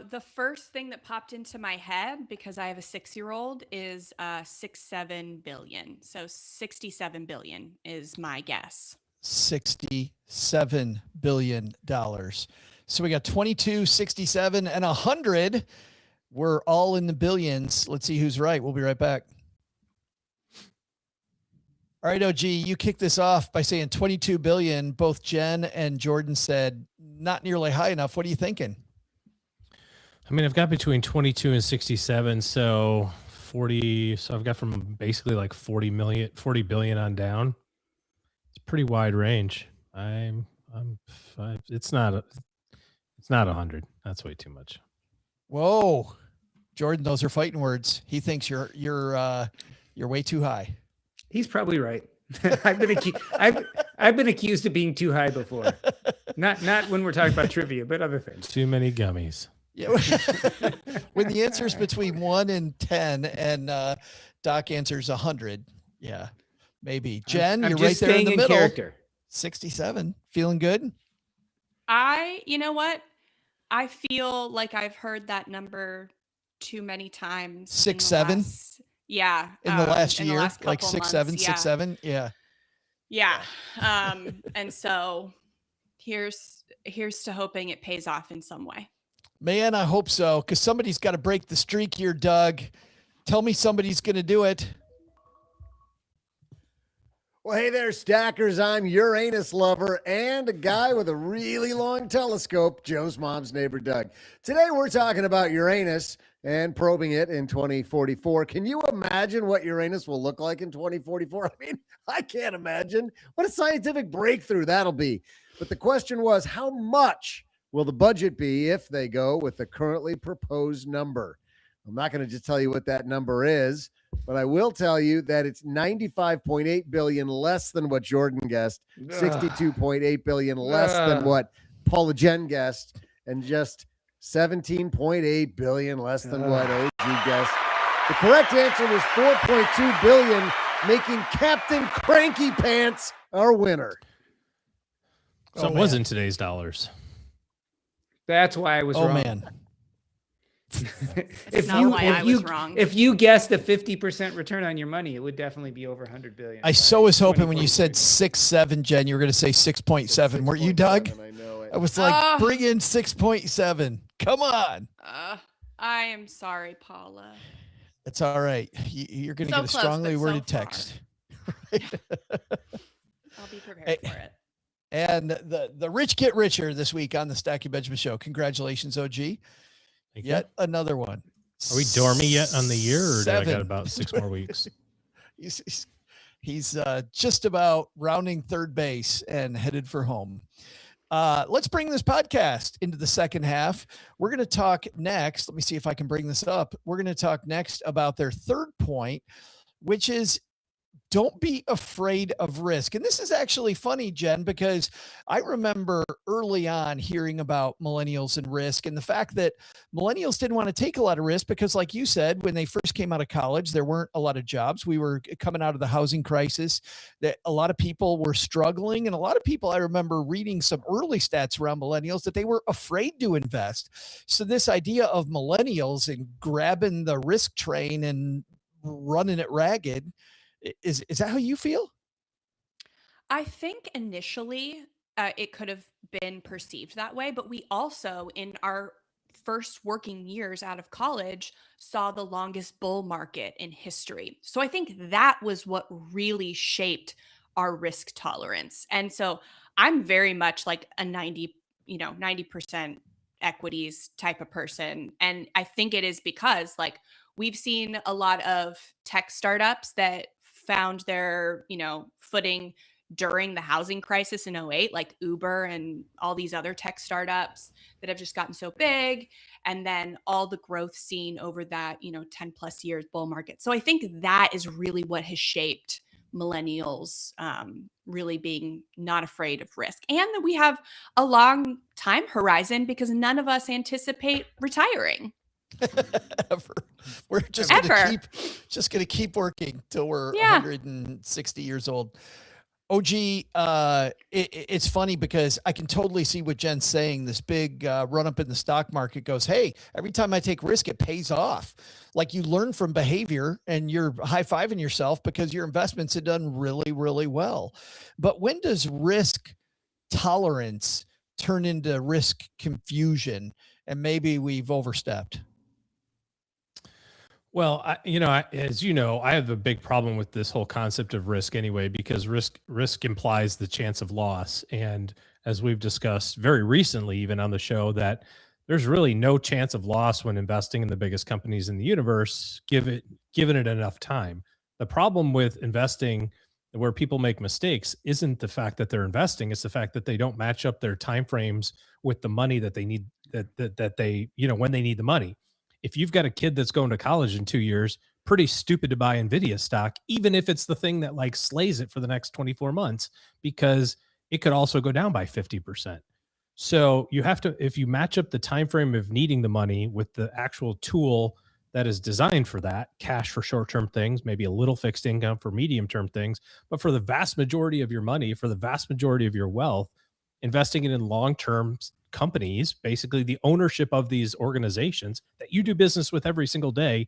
The first thing that popped into my head, because I have a 6-year-old, is 67 billion. So 67 billion is my guess. $67 billion. So we got 22, 67, and 100. We're all in the billions. Let's see who's right. We'll be right back. All right, OG, you kick this off by saying 22 billion. Both Jen and Jordan said not nearly high enough. What are you thinking? I mean, I've got between 22 and 67, so 40. So I've got from basically like 40 billion on down. It's a pretty wide range. It's not 100. That's way too much. Whoa, Jordan, those are fighting words. He thinks you're way too high. He's probably right. I've been accused of being too high before. Not when we're talking about trivia, but other things. Too many gummies. Yeah. When the answer is between 1 and 10 and Doc answers 100. Yeah, maybe. Jen, you're right there in the middle. Character. 67. Feeling good? You know what? I feel like I've heard that number too many times. 6, 7? Yeah. In the last year, like 6, months, 7, yeah. 6, 7. Yeah. Yeah. And so here's to hoping it pays off in some way. Man, I hope so. Cause somebody's got to break the streak here, Doug. Tell me somebody's going to do it. Well, hey there, stackers. I'm Uranus lover and a guy with a really long telescope, Joe's mom's neighbor, Doug. Today, we're talking about Uranus and probing it in 2044. Can you imagine what Uranus will look like in 2044? I mean, I can't imagine. What a scientific breakthrough that'll be. But the question was, how much will the budget be if they go with the currently proposed number? I'm not going to just tell you what that number is, but I will tell you that it's 95.8 billion less than what Jordan guessed, 62.8 billion less than what Paula Jen guessed, and just 17.8 billion less than what OG guessed. The correct answer was 4.2 billion, making Captain Cranky Pants our winner. So it was in today's dollars. That's why I was wrong. Oh, man. If you guessed a 50% return on your money, it would definitely be over 100 billion. I so was hoping when you said 6, 7, Jen, you were going to say 6.7. Weren't you, Doug? I know it. I was like, bring in 6.7. Come on. I am sorry, Paula. It's all right. You're going to get a strongly worded text. I'll be prepared for it. And the rich get richer this week on the Stacky Benjamin Show. Congratulations, OG. Yet another one. Are we dormy yet on the year, or do I 7. got about 6 more weeks? He's just about rounding third base and headed for home. Let's bring this podcast into the second half. We're going to talk next. Let me see if I can bring this up. We're going to talk next about their third point, which is don't be afraid of risk. And this is actually funny, Jen, because I remember early on hearing about millennials and risk and the fact that millennials didn't want to take a lot of risk because, like you said, when they first came out of college, there weren't a lot of jobs. We were coming out of the housing crisis, that a lot of people were struggling. And a lot of people, I remember reading some early stats around millennials that they were afraid to invest. So this idea of millennials and grabbing the risk train and running it ragged, is that how you feel? I think initially it could have been perceived that way, but we also, in our first working years out of college, saw the longest bull market in history. So I think that was what really shaped our risk tolerance. And so I'm very much like a 90% equities type of person. And I think it is because like we've seen a lot of tech startups that found their, footing during the housing crisis in 2008, like Uber and all these other tech startups that have just gotten so big. And then all the growth seen over that, 10 plus years bull market. So I think that is really what has shaped millennials really being not afraid of risk. And that we have a long time horizon because none of us anticipate retiring. Ever. We're just Ever. gonna keep working till we're Yeah. 160 years old. OG, it's funny because I can totally see what Jen's saying. This big run up in the stock market goes, hey, every time I take risk, it pays off. Like you learn from behavior and you're high-fiving yourself because your investments have done really, really well. But when does risk tolerance turn into risk confusion? And maybe we've overstepped. Well, as you know, I have a big problem with this whole concept of risk anyway, because risk implies the chance of loss. And as we've discussed very recently, even on the show, that there's really no chance of loss when investing in the biggest companies in the universe, given it enough time. The problem with investing where people make mistakes isn't the fact that they're investing, it's the fact that they don't match up their timeframes with the money that they need, that they, when they need the money. If you've got a kid that's going to college in 2 years, pretty stupid to buy Nvidia stock, even if it's the thing that like slays it for the next 24 months, because it could also go down by 50%. So you have to, if you match up the time frame of needing the money with the actual tool that is designed for that, cash for short-term things, maybe a little fixed income for medium-term things, but for the vast majority of your money, for the vast majority of your wealth, investing it in long-term companies, basically the ownership of these organizations that you do business with every single day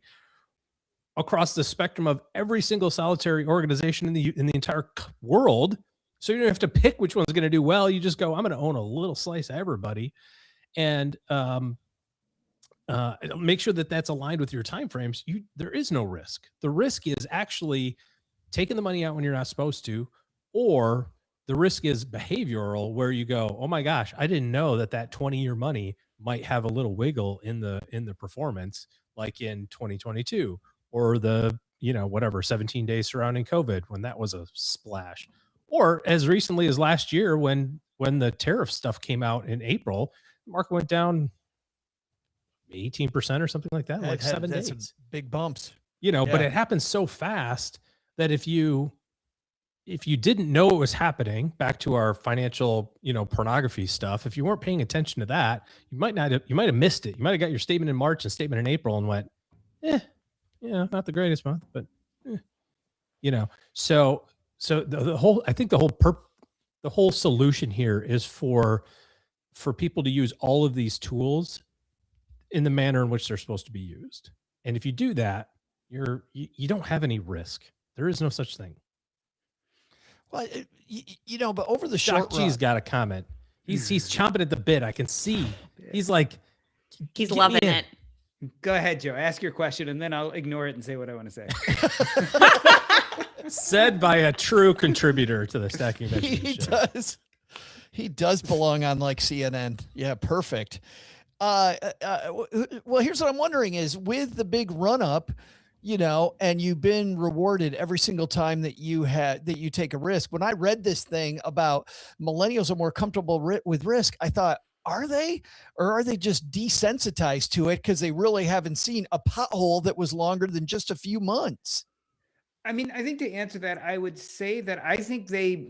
across the spectrum of every single solitary organization in the entire world. So you don't have to pick which one's going to do well. You just go, I'm going to own a little slice of everybody, and make sure that that's aligned with your timeframes. There is no risk. The risk is actually taking the money out when you're not supposed to, or the risk is behavioral, where you go, oh my gosh, I didn't know that 20-year money might have a little wiggle in the performance, like in 2022, or the, 17 days surrounding COVID, when that was a splash, or as recently as last year, when the tariff stuff came out in April, the market went down 18% or something like that, like 7 days. Some big bumps. But it happens so fast that if you didn't know it was happening, back to our financial, pornography stuff, if you weren't paying attention to that, you might have missed it. You might have got your statement in March and statement in April and went, not the greatest month, but, so the whole solution here is for people to use all of these tools in the manner in which they're supposed to be used. And if you do that, you don't have any risk. There is no such thing. Well, but over the short run, G's got a comment. He's chomping at the bit. I can see. He's like, he's loving it. Go ahead, Joe. Ask your question, and then I'll ignore it and say what I want to say. Said by a true contributor to the Stacking Bench. He does belong on like CNN. Yeah, perfect. Well, here's what I'm wondering is, with the big run up, and you've been rewarded every single time that you take a risk. When I read this thing about millennials are more comfortable with risk, I thought, are they, or are they just desensitized to it because they really haven't seen a pothole that was longer than just a few months? I mean, I think to answer that, I would say that I think they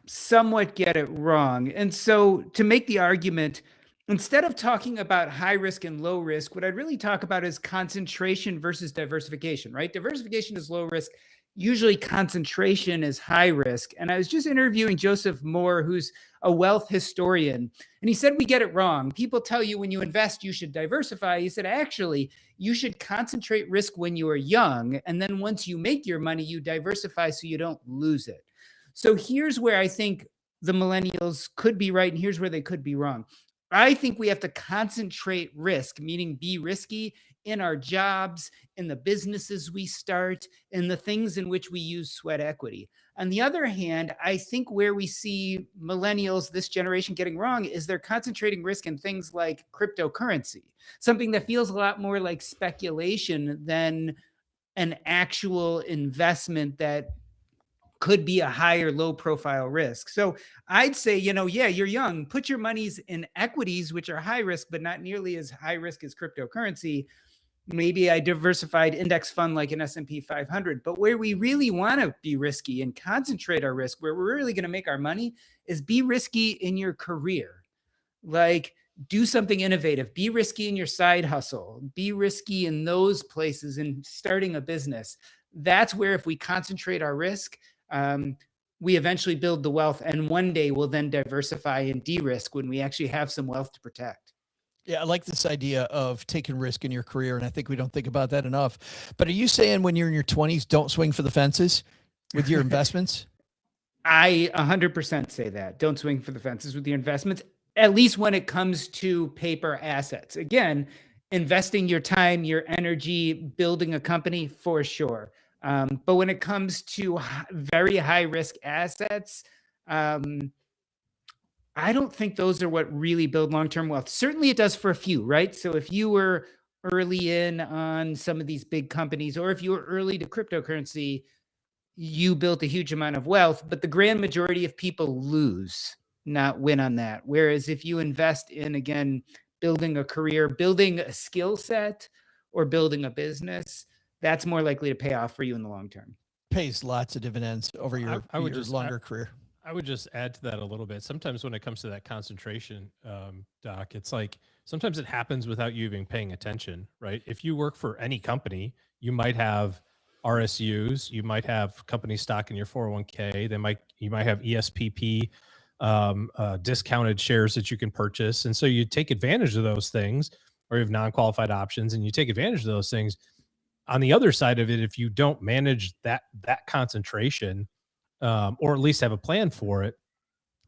somewhat get it wrong. And so to make the argument, instead of talking about high risk and low risk, what I'd really talk about is concentration versus diversification, right? Diversification is low risk. Usually concentration is high risk. And I was just interviewing Joseph Moore, who's a wealth historian, and he said, we get it wrong. People tell you when you invest, you should diversify. He said, actually, you should concentrate risk when you are young. And then once you make your money, you diversify so you don't lose it. So here's where I think the millennials could be right, and here's where they could be wrong. I think we have to concentrate risk, meaning be risky in our jobs, in the businesses we start, in the things in which we use sweat equity. On the other hand, I think where we see millennials, this generation, getting wrong is they're concentrating risk in things like cryptocurrency, something that feels a lot more like speculation than an actual investment that could be a higher low profile risk. So I'd say, you're young, put your monies in equities, which are high risk, but not nearly as high risk as cryptocurrency. Maybe a diversified index fund like an S&P 500. But where we really want to be risky and concentrate our risk, where we're really going to make our money, is be risky in your career. Like, do something innovative, be risky in your side hustle, be risky in those places and starting a business. That's where if we concentrate our risk, we eventually build the wealth, and one day we'll then diversify and de-risk when we actually have some wealth to protect. Yeah, I like this idea of taking risk in your career, and I think we don't think about that enough. But are you saying when you're in your 20s, don't swing for the fences with your investments? I 100% say that. Don't swing for the fences with your investments, at least when it comes to paper assets. Again, investing your time, your energy, building a company, for sure. But when it comes to very high risk assets, I don't think those are what really build long-term wealth. Certainly it does for a few, right? So if you were early in on some of these big companies, or if you were early to cryptocurrency, you built a huge amount of wealth, but the grand majority of people lose, not win on that. Whereas if you invest in, again, building a career, building a skill set, or building a business, that's more likely to pay off for you in the long term. Pays lots of dividends over your, I would your just longer career. I would just add to that a little bit. Sometimes when it comes to that concentration, Doc, it's like sometimes it happens without you even paying attention, right? If you work for any company, you might have RSUs, you might have company stock in your 401k. You might have ESPP, discounted shares that you can purchase, and so you take advantage of those things, or you have non-qualified options, and you take advantage of those things. On the other side of it, if you don't manage that concentration, or at least have a plan for it,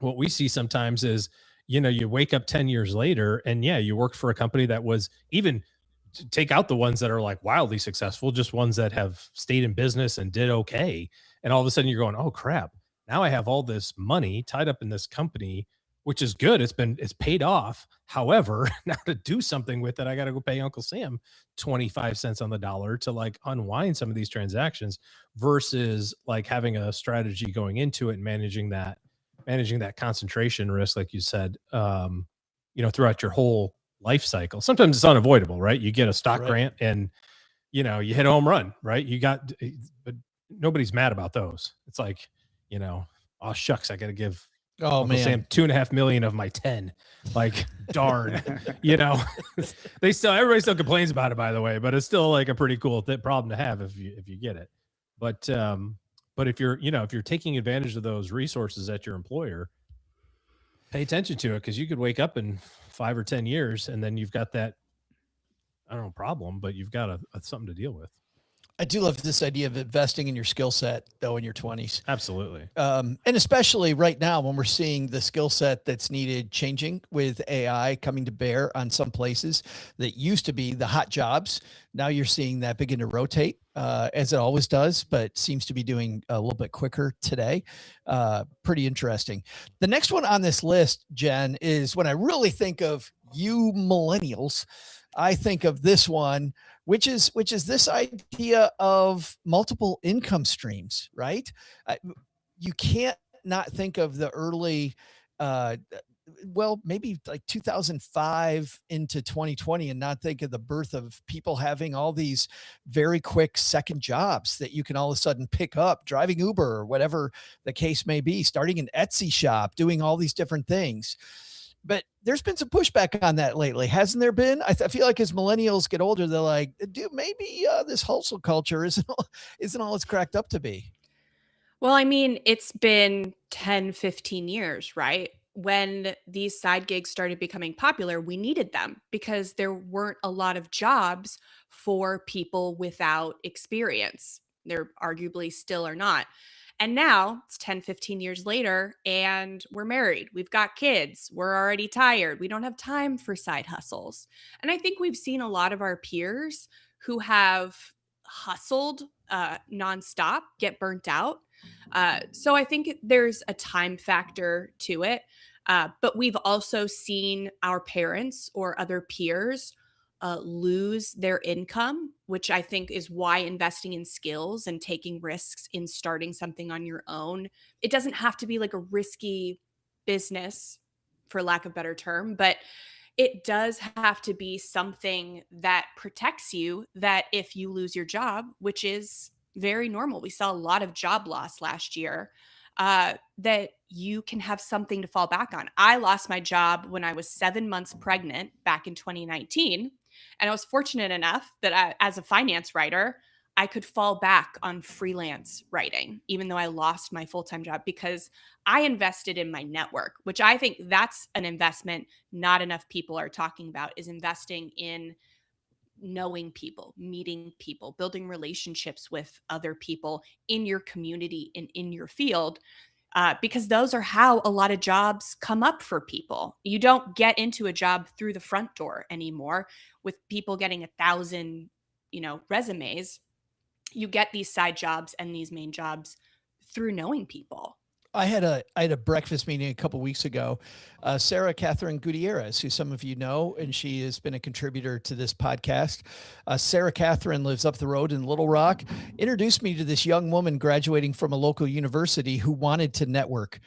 what we see sometimes is, you wake up 10 years later and you worked for a company that was, even take out the ones that are like wildly successful, just ones that have stayed in business and did okay. And all of a sudden you're going, oh crap, now I have all this money tied up in this company, which is good. It's paid off. However, now to do something with it, I got to go pay Uncle Sam 25 cents on the dollar to like unwind some of these transactions, versus like having a strategy going into it and managing that concentration risk, like you said, throughout your whole life cycle. Sometimes it's unavoidable, right? You get a stock grant and, you hit a home run, right? But nobody's mad about those. It's like, oh shucks, I got to give Uncle Sam $2.5 million of my 10. Like, darn, everybody still complains about it, by the way, but it's still like a pretty cool problem to have if you get it. But if you're taking advantage of those resources at your employer, pay attention to it, because you could wake up in 5 or 10 years and then you've got that, I don't know, problem, but you've got something to deal with. I do love this idea of investing in your skill set, though, in your 20s. Absolutely. And especially right now when we're seeing the skill set that's needed changing with AI coming to bear on some places that used to be the hot jobs. Now you're seeing that begin to rotate, as it always does, but seems to be doing a little bit quicker today. Pretty interesting. The next one on this list, Jen, is when I really think of you millennials, I think of this one, which is this idea of multiple income streams, right? You can't not think of the early, maybe like 2005 into 2020 and not think of the birth of people having all these very quick second jobs that you can all of a sudden pick up, driving Uber or whatever the case may be, starting an Etsy shop, doing all these different things. But there's been some pushback on that lately, hasn't there been? I feel like as millennials get older, they're like, dude, maybe this hustle culture isn't all it's cracked up to be. Well, I mean, it's been 10, 15 years, right? When these side gigs started becoming popular, we needed them because there weren't a lot of jobs for people without experience. There arguably still are not. And now it's 10, 15 years later, and we're married. We've got kids. We're already tired. We don't have time for side hustles. And I think we've seen a lot of our peers who have hustled nonstop get burnt out. So I think there's a time factor to it. But we've also seen our parents or other peers lose their income, which I think is why investing in skills and taking risks in starting something on your own, it doesn't have to be like a risky business, for lack of a better term, but it does have to be something that protects you, that if you lose your job, which is very normal. We saw a lot of job loss last year. that you can have something to fall back on. I lost my job when I was 7 months pregnant back in 2019. And I was fortunate enough that as a finance writer, I could fall back on freelance writing, even though I lost my full-time job, because I invested in my network, which I think that's an investment not enough people are talking about, is investing in knowing people, meeting people, building relationships with other people in your community and in your field. Because those are how a lot of jobs come up for people. You don't get into a job through the front door anymore with people getting 1,000, resumes. You get these side jobs and these main jobs through knowing people. I had a breakfast meeting a couple weeks ago. Sarah Catherine Gutierrez, who some of you know, and she has been a contributor to this podcast. Sarah Catherine lives up the road in Little Rock. Introduced me to this young woman graduating from a local university who wanted to network.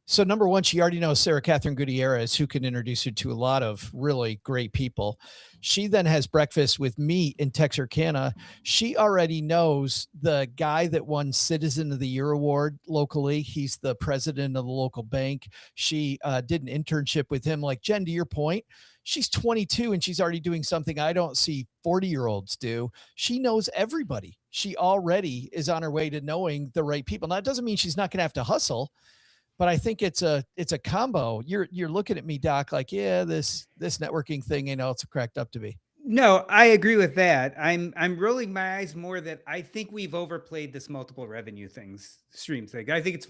So number one, she already knows Sarah Catherine Gutierrez, who can introduce you to a lot of really great people. She then has breakfast with me in Texarkana. She already knows the guy that won Citizen of the Year award locally. He's the president of the local bank. She did an internship with him. Like, Jen, to your point, she's 22 and she's already doing something I don't see 40-year-olds do. She knows everybody. She already is on her way to knowing the right people. Now, it doesn't mean she's not going to have to hustle, but I think it's a combo. You're looking at me, Doc, like, yeah, this networking thing ain't all it's cracked up to be. No, I agree with that. I'm rolling my eyes more that I think we've overplayed this multiple revenue stream thing. I think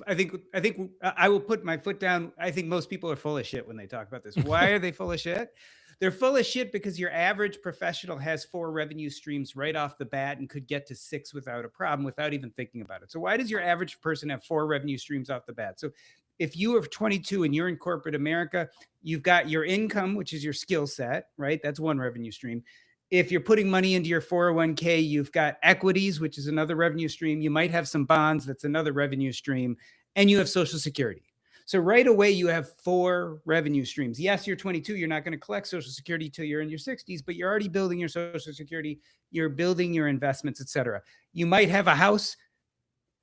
I will put my foot down. I think most people are full of shit when they talk about this. Why are they full of shit? They're full of shit because your average professional has 4 revenue streams right off the bat and could get to 6 without a problem, without even thinking about it. So why does your average person have 4 revenue streams off the bat? So if you are 22 and you're in corporate America, you've got your income, which is your skill set, right? That's one revenue stream. If you're putting money into your 401k, you've got equities, which is another revenue stream. You might have some bonds. That's another revenue stream. And you have Social Security. So right away, you have 4 revenue streams. Yes, you're 22. You're not going to collect Social Security till you're in your 60s, but you're already building your Social Security. You're building your investments, et cetera. You might have a house,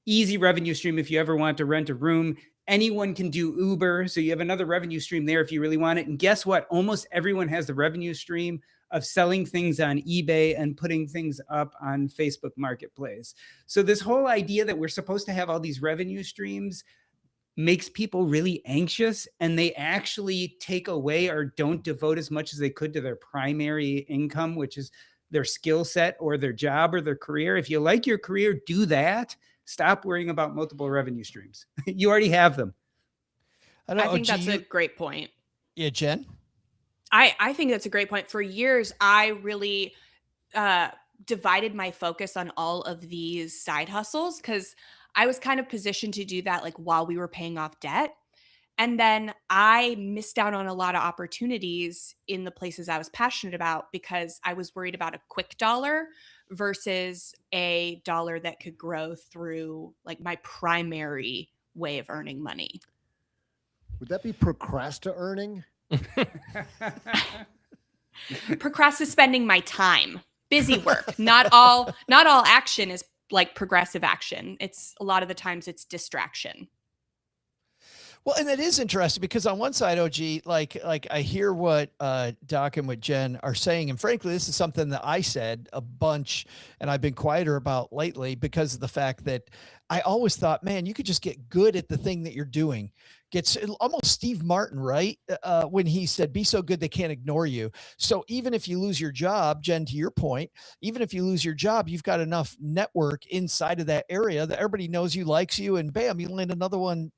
easy revenue stream if you ever want to rent a room. Anyone can do Uber. So you have another revenue stream there if you really want it. And guess what? Almost everyone has the revenue stream of selling things on eBay and putting things up on Facebook Marketplace. So this whole idea that we're supposed to have all these revenue streams makes people really anxious, and they actually take away or don't devote as much as they could to their primary income, which is their skill set or their job or their career. If you like your career, do that. Stop worrying about multiple revenue streams. You already have them. I think that's a great point. Yeah, Jen? I think that's a great point. For years, I really divided my focus on all of these side hustles because I was kind of positioned to do that like while we were paying off debt. And then I missed out on a lot of opportunities in the places I was passionate about because I was worried about a quick dollar versus a dollar that could grow through like my primary way of earning money. Would that be procrasta earning? Procrasta spending my time. Busy work. Not all action is like progressive action. It's a lot of the times it's distraction. Well, and that is interesting because on one side, OG, like I hear what Doc and what Jen are saying. And frankly, this is something that I said a bunch and I've been quieter about lately because of the fact that I always thought, man, you could just get good at the thing that you're doing. Gets almost Steve Martin, right? When he said, be so good they can't ignore you. So even if you lose your job, Jen, to your point, even if you lose your job, you've got enough network inside of that area that everybody knows you, likes you, and bam, you land another one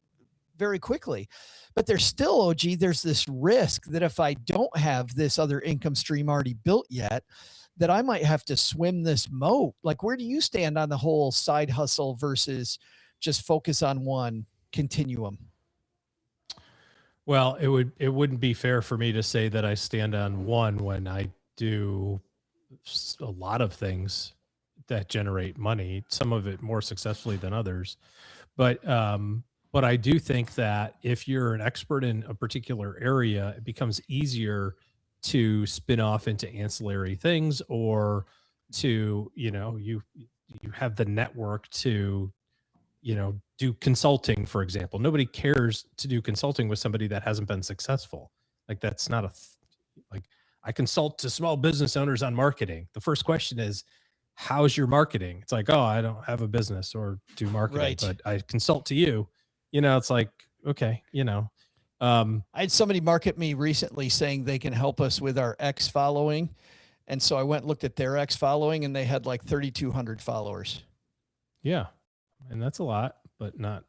very quickly. But there's still, OG, there's this risk that if I don't have this other income stream already built yet, that I might have to swim this moat. Like, where do you stand on the whole side hustle versus just focus on one continuum? Well, it wouldn't be fair for me to say that I stand on one when I do a lot of things that generate money, some of it more successfully than others. But I do think that if you're an expert in a particular area, it becomes easier to spin off into ancillary things, or to, you have the network to, do consulting, for example. Nobody cares to do consulting with somebody that hasn't been successful. Like that's not like I consult to small business owners on marketing. The first question is, how's your marketing? It's like, oh, I don't have a business or do marketing, Right. but I consult to you. It's like, okay, I had somebody market me recently saying they can help us with our X following. And so I went and looked at their X following and they had like 3,200 followers. yeah. And that's a lot, but not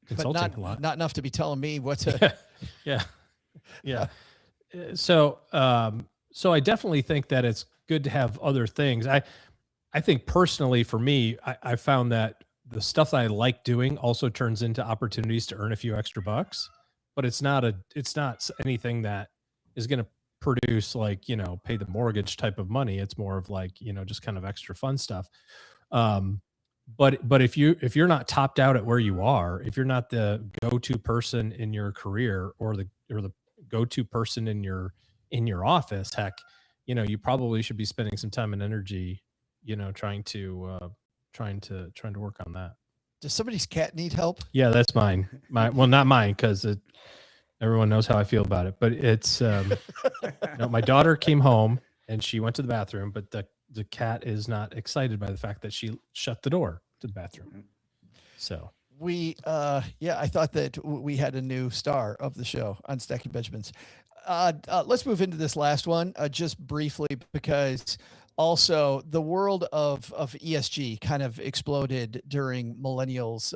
consulting a lot. Not enough to be telling me what to. Yeah. Yeah. So I definitely think that it's good to have other things. I think personally for me, I found that the stuff that I like doing also turns into opportunities to earn a few extra bucks, but it's not anything that is going to produce like, pay the mortgage type of money. It's more of like, just kind of extra fun stuff. But if you're not topped out at where you are, if you're not the go-to person in your career or the go-to person in your office, heck, you probably should be spending some time and energy, trying to work on that. Does somebody's cat need help? Yeah, that's mine. Well, not mine, because everyone knows how I feel about it. But it's no, my daughter came home and she went to the bathroom, but the cat is not excited by the fact that she shut the door to the bathroom. So I thought that we had a new star of the show on Stacking Benjamins. Let's move into this last one just briefly, because also the world of ESG kind of exploded during millennials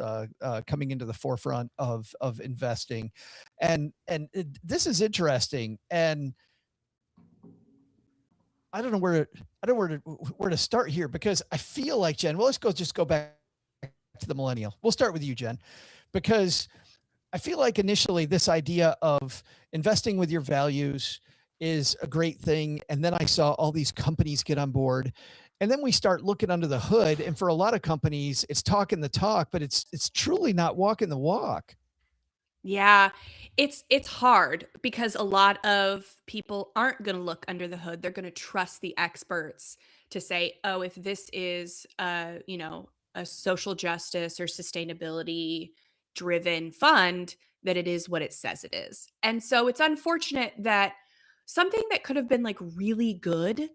coming into the forefront of investing. And this is interesting. And I don't know where to start here, because I feel like, Jen, well, let's go back to the millennial. We'll start with you, Jen, because I feel like initially this idea of investing with your values is a great thing. And then I saw all these companies get on board, and then we start looking under the hood. And for a lot of companies, it's talking the talk, but it's truly not walking the walk. Yeah, it's hard because a lot of people aren't going to look under the hood. They're going to trust the experts to say, "Oh, if this is a social justice or sustainability driven fund, that it is what it says it is." And so it's unfortunate that something that could have been like really good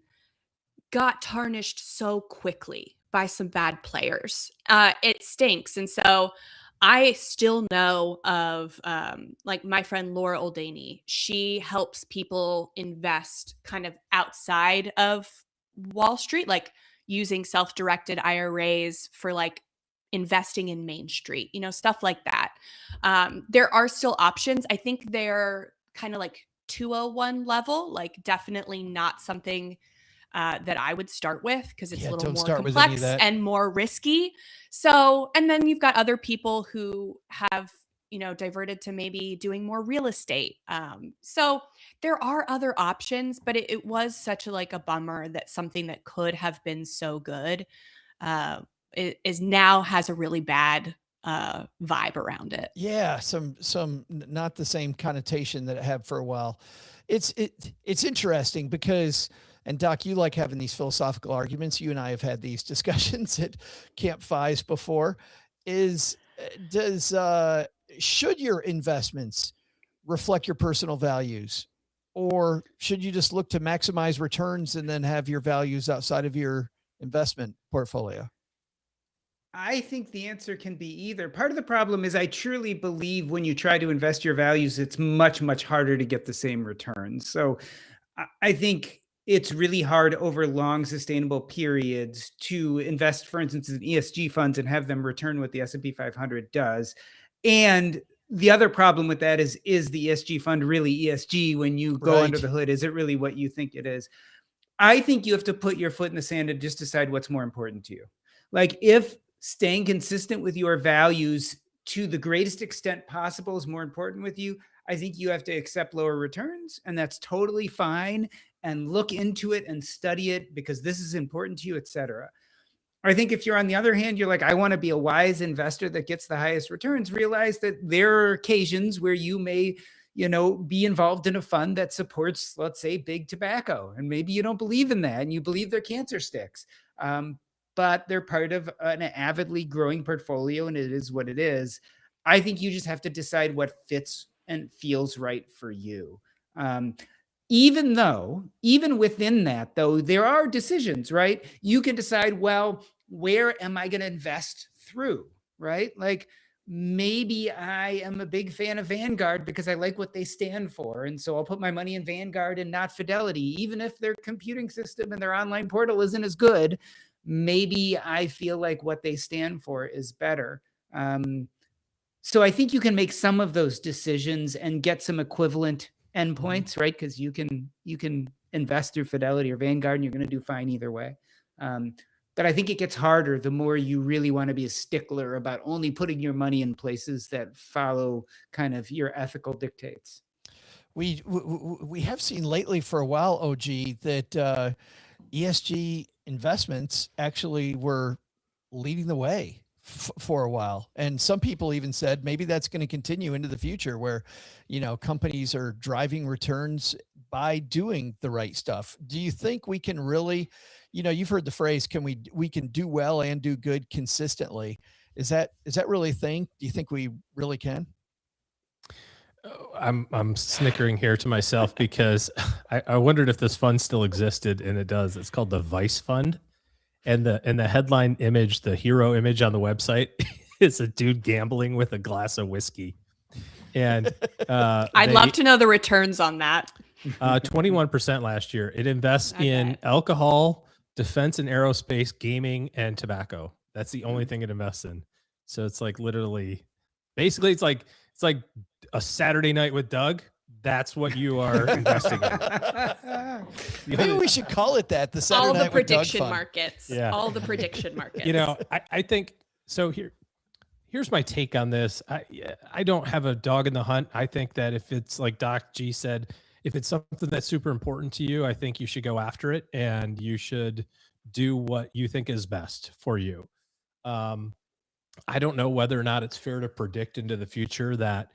got tarnished so quickly by some bad players. It stinks. And so I still know of like my friend Laura Oldaney. She helps people invest kind of outside of Wall Street, like using self-directed IRAs for like investing in Main Street, stuff like that. There are still options. I think they're kind of like 201 level, like definitely not something that I would start with, because it's a little more complex and more risky. So, and then you've got other people who have, diverted to maybe doing more real estate. So there are other options, but it was such a bummer that something that could have been so good it is now has a really bad vibe around it. Yeah, some not the same connotation that it had for a while. It's interesting because, and Doc, you like having these philosophical arguments. You and I have had these discussions at Camp Fives before. Should your investments reflect your personal values, or should you just look to maximize returns and then have your values outside of your investment portfolio? I think the answer can be either. Part of the problem is I truly believe when you try to invest your values, it's much, much harder to get the same returns. So I think it's really hard over long sustainable periods to invest, for instance, in ESG funds and have them return what the S&P 500 does. And the other problem with that is the ESG fund really ESG when you go under the hood? Is it really what you think it is? I think you have to put your foot in the sand and just decide what's more important to you. Like if staying consistent with your values to the greatest extent possible is more important with you, I think you have to accept lower returns, and that's totally fine, and look into it and study it because this is important to you, etc. I think if you're on the other hand, you're like, I want to be a wise investor that gets the highest returns, realize that there are occasions where you may, be involved in a fund that supports, let's say, big tobacco, and maybe you don't believe in that and you believe they're cancer sticks. but they're part of an avidly growing portfolio, and it is what it is. I think you just have to decide what fits and feels right for you. Even within that, though, there are decisions, right? You can decide, well, where am I going to invest through, right? Like maybe I am a big fan of Vanguard because I like what they stand for. And so I'll put my money in Vanguard and not Fidelity, even if their computing system and their online portal isn't as good. Maybe I feel like what they stand for is better. So I think you can make some of those decisions and get some equivalent endpoints, right? Because you can invest through Fidelity or Vanguard, and you're going to do fine either way. But I think it gets harder the more you really want to be a stickler about only putting your money in places that follow kind of your ethical dictates. We have seen lately for a while, OG, that ESG investments actually were leading the way for a while. And some people even said maybe that's going to continue into the future where, companies are driving returns by doing the right stuff. Do you think we can really, you've heard the phrase, we can do well and do good consistently. Is that really a thing? Do you think we really can? I'm snickering here to myself because I wondered if this fund still existed, and it does. It's called the Vice Fund. And the headline image, the hero image on the website is a dude gambling with a glass of whiskey. And I'd love to know the returns on that. 21% last year. It invests in alcohol, defense and aerospace, gaming, and tobacco. That's the only thing it invests in. So it's like literally, basically, it's like a Saturday night with Doug. That's what you are investing in. Maybe we should call it that. The Saturday all the night with Doug prediction fund. markets. Yeah. All the prediction markets. I think so. Here's my take on this. I don't have a dog in the hunt. I think that if it's like Doc G said, if it's something that's super important to you, I think you should go after it and you should do what you think is best for you. I don't know whether or not it's fair to predict into the future that,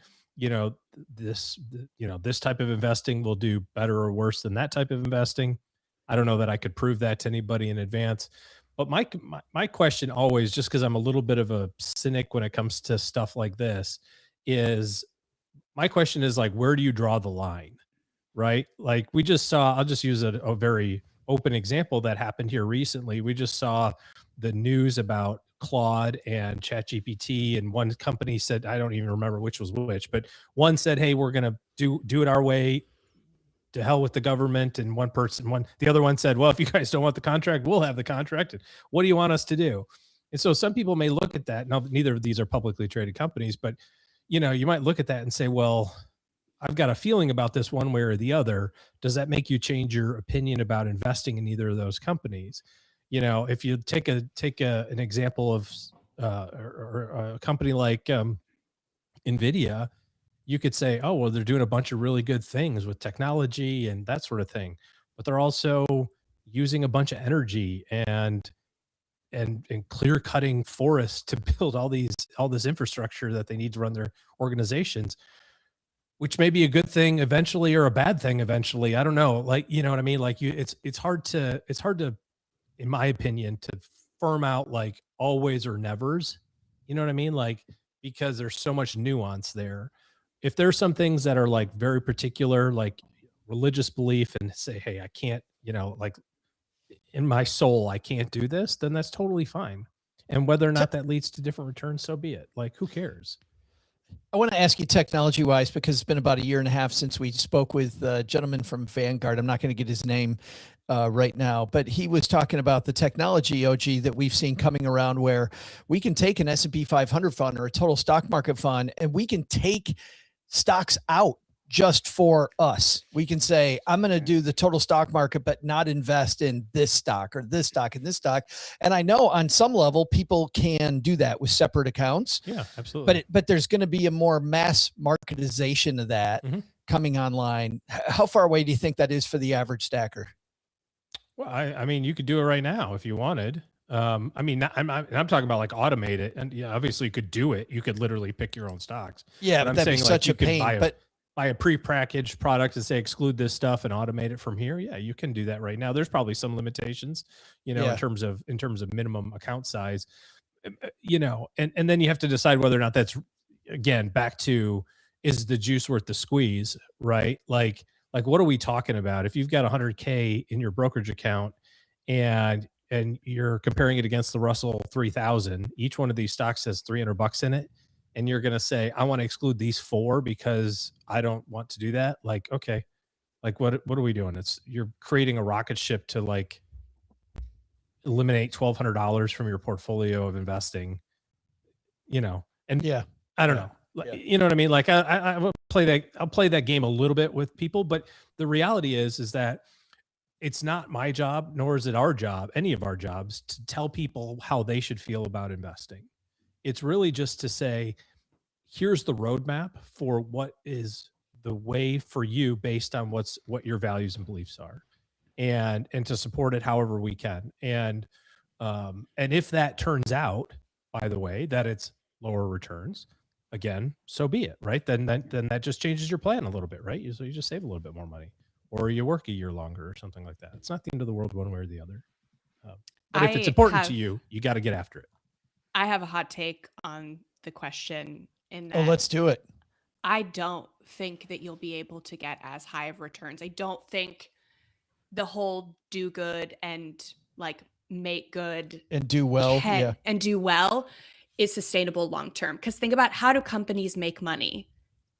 this type of investing will do better or worse than that type of investing. I don't know that I could prove that to anybody in advance. But my question always, just because I'm a little bit of a cynic when it comes to stuff like this, is my question is like, where do you draw the line, right? Like we just saw, I'll just use a very open example that happened here recently. We just saw the news about Claude and ChatGPT, and one company said, I don't even remember which was which, but one said, hey, we're going to do it our way, to hell with the government. And the other one said, well, if you guys don't want the contract, we'll have the contract. And what do you want us to do? And so some people may look at that. Now, neither of these are publicly traded companies, but you might look at that and say, well, I've got a feeling about this one way or the other. Does that make you change your opinion about investing in either of those companies? If you take an example of or a company like NVIDIA, you could say, oh, well, they're doing a bunch of really good things with technology and that sort of thing, but they're also using a bunch of energy and clear cutting forests to build all this infrastructure that they need to run their organizations, which may be a good thing eventually or a bad thing eventually. I don't know. Like, you know what I mean? Like it's hard to, in my opinion, to firm out like always or nevers, you know what I mean? Like, because there's so much nuance there. If there's some things that are like very particular, like religious belief, and say, hey, I can't, like in my soul, I can't do this, then that's totally fine. And whether or not that leads to different returns, so be it. Like, who cares? I want to ask you technology wise, because it's been about a year and a half since we spoke with a gentleman from Vanguard. I'm not going to get his name right now, but he was talking about the technology, OG, that we've seen coming around where we can take an S&P 500 fund or a total stock market fund, and we can take stocks out just for us. We can say, I'm going to do the total stock market, but not invest in this stock or this stock and this stock. And I know on some level, people can do that with separate accounts. Yeah, absolutely. But there's going to be a more mass marketization of that coming online. How far away do you think that is for the average stacker? Well, I mean, you could do it right now if you wanted. I'm talking about like automate it, and obviously you could do it. You could literally pick your own stocks. Yeah, but I'm that'd saying be such a pain. buy a pre-packaged product and say exclude this stuff and automate it from here. Yeah, you can do that right now. There's probably some limitations, in terms of minimum account size, and then you have to decide whether or not that's, again, back to, is the juice worth the squeeze, right? Like what are we talking about? If you've got 100K in your brokerage account and you're comparing it against the Russell 3000, each one of these stocks has $300 in it, and you're going to say, I want to exclude these 4 because I don't want to do that. Like, okay, like what are we doing? You're creating a rocket ship to like eliminate $1,200 from your portfolio of investing, and Yeah. I don't know. You know what I mean? Like I will play that. I'll play that game a little bit with people, but the reality is that it's not my job, nor is it our job, any of our jobs, to tell people how they should feel about investing. It's really just to say, here's the roadmap for what is the way for you based on what your values and beliefs are, and to support it however we can. And if that turns out, by the way, that it's lower returns, again, so be it, right? Then that just changes your plan a little bit, right? So you just save a little bit more money, or you work a year longer or something like that. It's not the end of the world one way or the other. But if it's important to you, you got to get after it. I have a hot take on the question in that. Oh, let's do it. I don't think that you'll be able to get as high of returns. I don't think the whole do good and like make good and do well and do well is sustainable long term. Because think about, how do companies make money?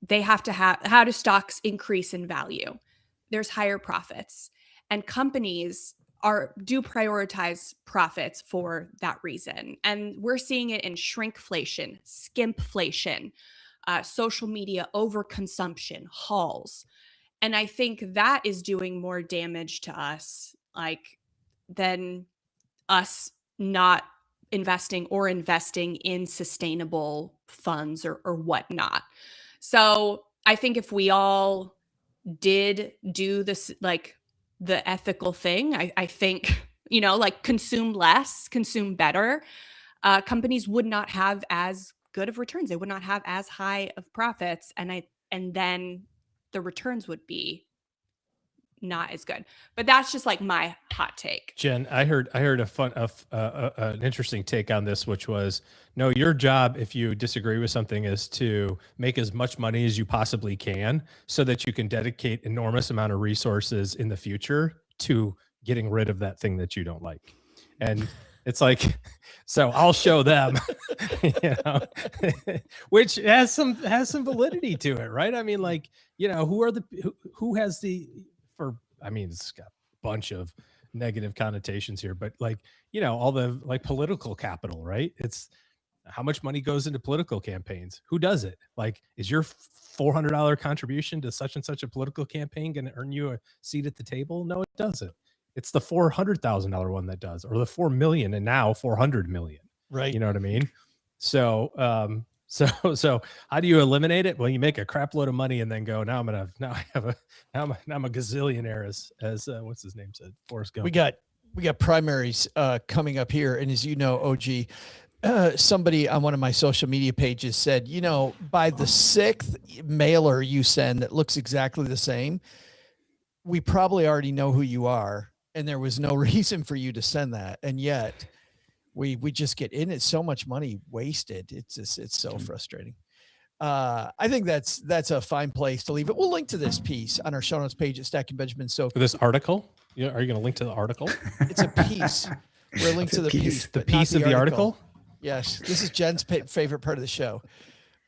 They have to how do stocks increase in value? There's higher profits, and companies do prioritize profits for that reason. And we're seeing it in shrinkflation, skimpflation, social media overconsumption, hauls. And I think that is doing more damage to us, than us not investing in sustainable funds or whatnot. So I think if we all did do this, like the ethical thing, I think, consume less, consume better, companies would not have as good of returns. They would not have as high of profits. And then the returns would be not as good. But that's just like my hot take. Jen, I heard an interesting take on this, which was, no, your job, if you disagree with something, is to make as much money as you possibly can so that you can dedicate enormous amount of resources in the future to getting rid of that thing that you don't like. And it's like, so I'll show them, which has some validity to it, right? I mean, like, who has the, it's got a bunch of negative connotations here, but all the political capital, right? It's how much money goes into political campaigns. Who does it? Is your $400 contribution to such and such a political campaign going to earn you a seat at the table? No, it doesn't. It's the $400,000 one that does, or the 4 million, and now 400 million. Right. You know what I mean? So, So how do you eliminate it? Well, you make a crap load of money and then go, I'm a gazillionaire, as what's his name said, Forrest Gump. We got primaries coming up here. And as you know, OG, somebody on one of my social media pages said, by the 6th mailer you send that looks exactly the same, we probably already know who you are. And there was no reason for you to send that. And yet we just get in it. So much money wasted. It's so frustrating. I think that's a fine place to leave it. We'll link to this piece on our show notes page at Stacking Benjamin. So this article, are you going to link to the article? It's a piece. We're linked to the piece. The piece of the article? Yes. This is Jen's favorite part of the show,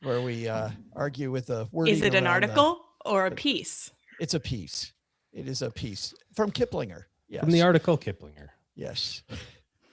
where we argue with the word. Is it an article or a piece? It's a piece. It is a piece from Kiplinger. Yes. From the article Kiplinger. Yes.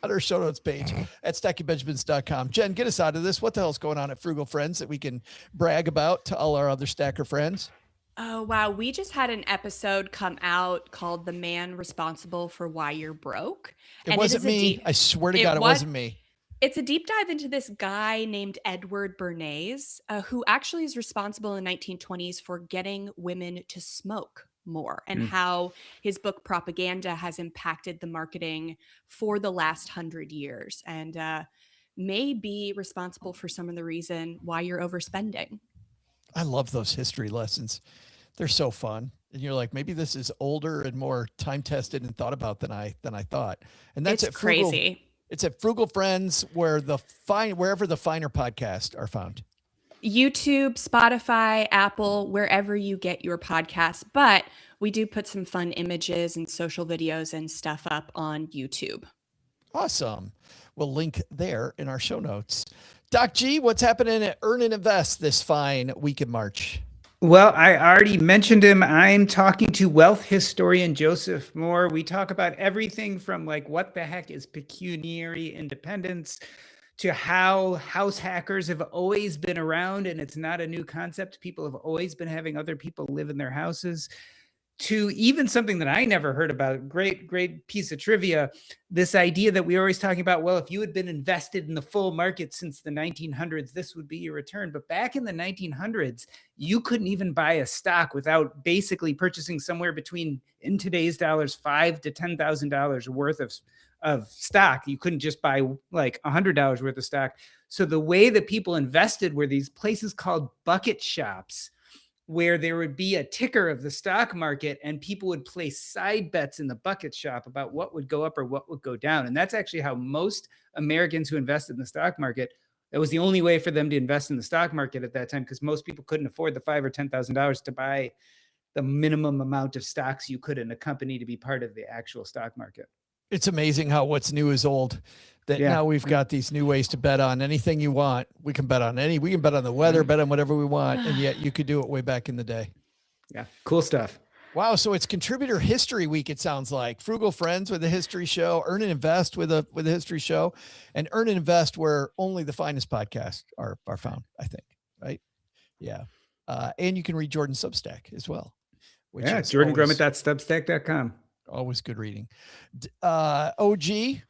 On our show notes page at stackingbenjamins.com. Jen, get us out of this. What the hell's going on at Frugal Friends that we can brag about to all our other stacker friends? Oh, wow. We just had an episode come out called The Man Responsible for Why You're Broke. It wasn't me. I swear to God, it wasn't me. It's a deep dive into this guy named Edward Bernays, who actually is responsible in the 1920s for getting women to smoke more, and how his book Propaganda has impacted the marketing for the last 100 years, and may be responsible for some of the reason why you're overspending. I love those history lessons. They're so fun. And you're like, maybe this is older and more time tested and thought about than I thought. And that's It's at Frugal. crazy. It's at Frugal Friends, wherever the finer podcasts are found. YouTube, Spotify, Apple, wherever you get your podcasts. But we do put some fun images and social videos and stuff up on YouTube. Awesome. We'll link there in our show notes. Doc G, what's happening at Earn and Invest this fine week in March? Well, I already mentioned him. I'm talking to wealth historian Joseph Moore. We talk about everything from like what the heck is pecuniary independence to how house hackers have always been around and it's not a new concept. People have always been having other people live in their houses, to even something that I never heard about. Great piece of trivia. This idea that we were always talking about, well, if you had been invested in the full market since the 1900s, this would be your return. But back in the 1900s, you couldn't even buy a stock without basically purchasing somewhere between, in today's dollars, $5,000 to $10,000 worth of stock. You couldn't just buy like $100 worth of stock. So the way that people invested were these places called bucket shops, where there would be a ticker of the stock market and people would place side bets in the bucket shop about what would go up or what would go down. And that's actually how most Americans who invested in the stock market, that was the only way for them to invest in the stock market at that time, because most people couldn't afford the $5,000 or $10,000 to buy the minimum amount of stocks you could in a company to be part of the actual stock market. It's amazing how what's new is old. That now we've got these new ways to bet on anything you want. We can bet on we can bet on the weather, bet on whatever we want. And yet you could do it way back in the day. Yeah. Cool stuff. Wow. So it's Contributor History Week. It sounds like Frugal Friends with a history show, Earn and Invest with a history show, and Earn and Invest where only the finest podcasts are found, I think. Right. Yeah. And you can read Jordan's Substack as well. JordanGrummett.substack.com. Always good reading. OG,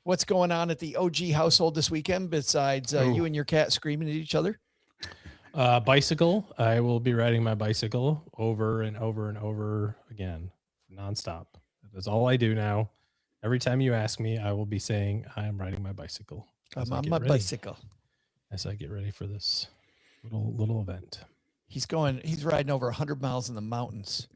what's going on at the OG household this weekend besides you and your cat screaming at each other? Bicycle. I will be riding my bicycle over and over and over again, nonstop. That's all I do now. Every time you ask me, I will be saying I am riding my bicycle. I'm on my bicycle. As I get ready for this little event. He's riding over 100 miles in the mountains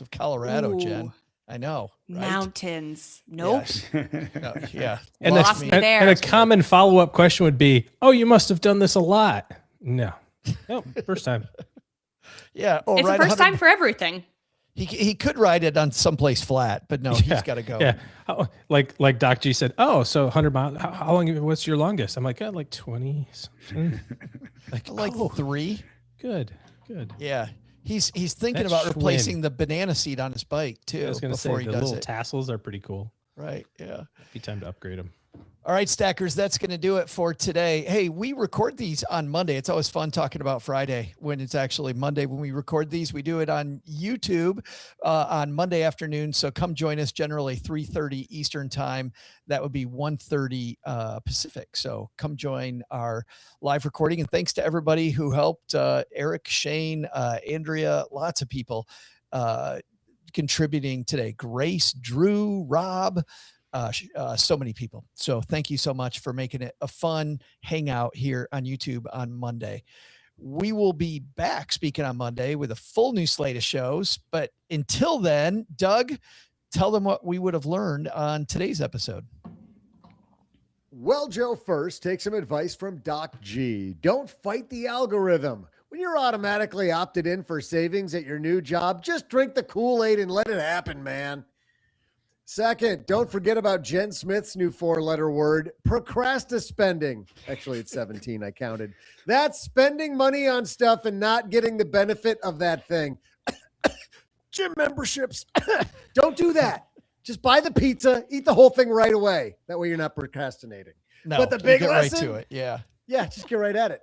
of Colorado, Jen. I know. Right? Mountains. Nope. Yes. Yeah. And a common follow-up question would be, oh, you must have done this a lot. No. Nope. First time. Yeah. It's the first time for everything. He could ride it on someplace flat, but no, he's got to go. Yeah. Oh, like Doc G said, oh, so 100 miles. How long? What's your longest? I'm like, like 20 something. like 3. Good. Yeah. He's thinking about replacing the banana seat on his bike too. I was going to say the little tassels are pretty cool. Right. Yeah. Be time to upgrade them. All right, Stackers, that's going to do it for today. Hey, we record these on Monday. It's always fun talking about Friday when it's actually Monday when we record these. We do it on YouTube on Monday afternoon. So come join us, generally 3:30 Eastern time. That would be 1:30 Pacific. So come join our live recording. And thanks to everybody who helped, Eric, Shane, Andrea, lots of people contributing today. Grace, Drew, Rob, so many people. So thank you so much for making it a fun hangout here on YouTube on Monday. We will be back speaking on Monday with a full new slate of shows. But until then, Doug, tell them what we would have learned on today's episode. Well, Joe, first, take some advice from Doc G. Don't fight the algorithm. When you're automatically opted in for savings at your new job, just drink the Kool-Aid and let it happen, man. Second, don't forget about Jen Smith's new 4-letter word, procrastinating. Actually, it's 17, I counted. That's spending money on stuff and not getting the benefit of that thing. Gym memberships. Don't do that. Just buy the pizza, eat the whole thing right away. That way you're not procrastinating. No, but the big lesson, right to it. Yeah, just get right at it.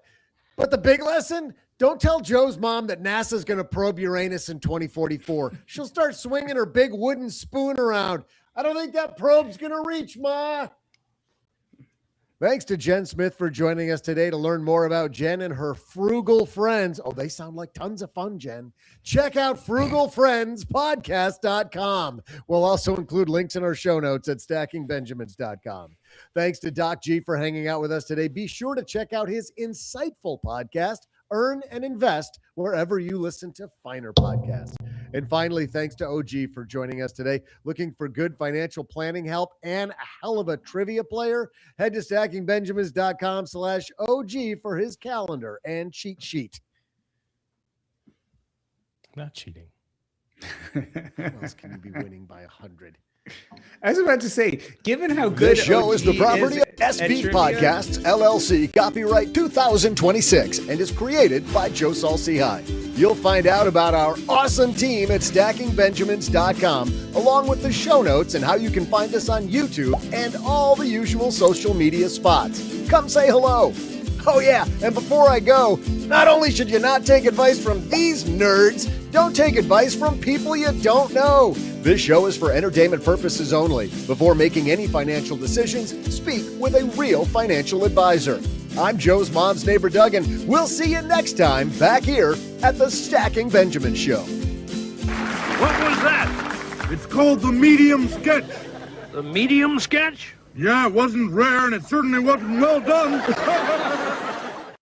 But the big lesson, don't tell Joe's mom that NASA's going to probe Uranus in 2044. She'll start swinging her big wooden spoon around. I don't think that probe's going to reach, Ma. Thanks to Jen Smith for joining us today to learn more about Jen and her Frugal Friends. Oh, they sound like tons of fun, Jen. Check out frugalfriendspodcast.com. We'll also include links in our show notes at stackingbenjamins.com. Thanks to Doc G for hanging out with us today. Be sure to check out his insightful podcast, earn, and invest wherever you listen to finer podcasts. And finally, thanks to OG for joining us today. Looking for good financial planning help and a hell of a trivia player? Head to stackingbenjamins.com/OG for his calendar and cheat sheet. Not cheating. How else can you be winning by 100? I was about to say, given how good This show OG is the property of at SB trivia- Podcasts, LLC, copyright 2026, and is created by Joe Saul-Sehy. You'll find out about our awesome team at stackingbenjamins.com, along with the show notes and how you can find us on YouTube and all the usual social media spots. Come say hello. Oh yeah, and before I go, not only should you not take advice from these nerds, don't take advice from people you don't know. This show is for entertainment purposes only. Before making any financial decisions, speak with a real financial advisor. I'm Joe's mom's neighbor, Doug, and we'll see you next time back here at the Stacking Benjamin Show. What was that? It's called the medium sketch. The medium sketch? Yeah, it wasn't rare and it certainly wasn't well done.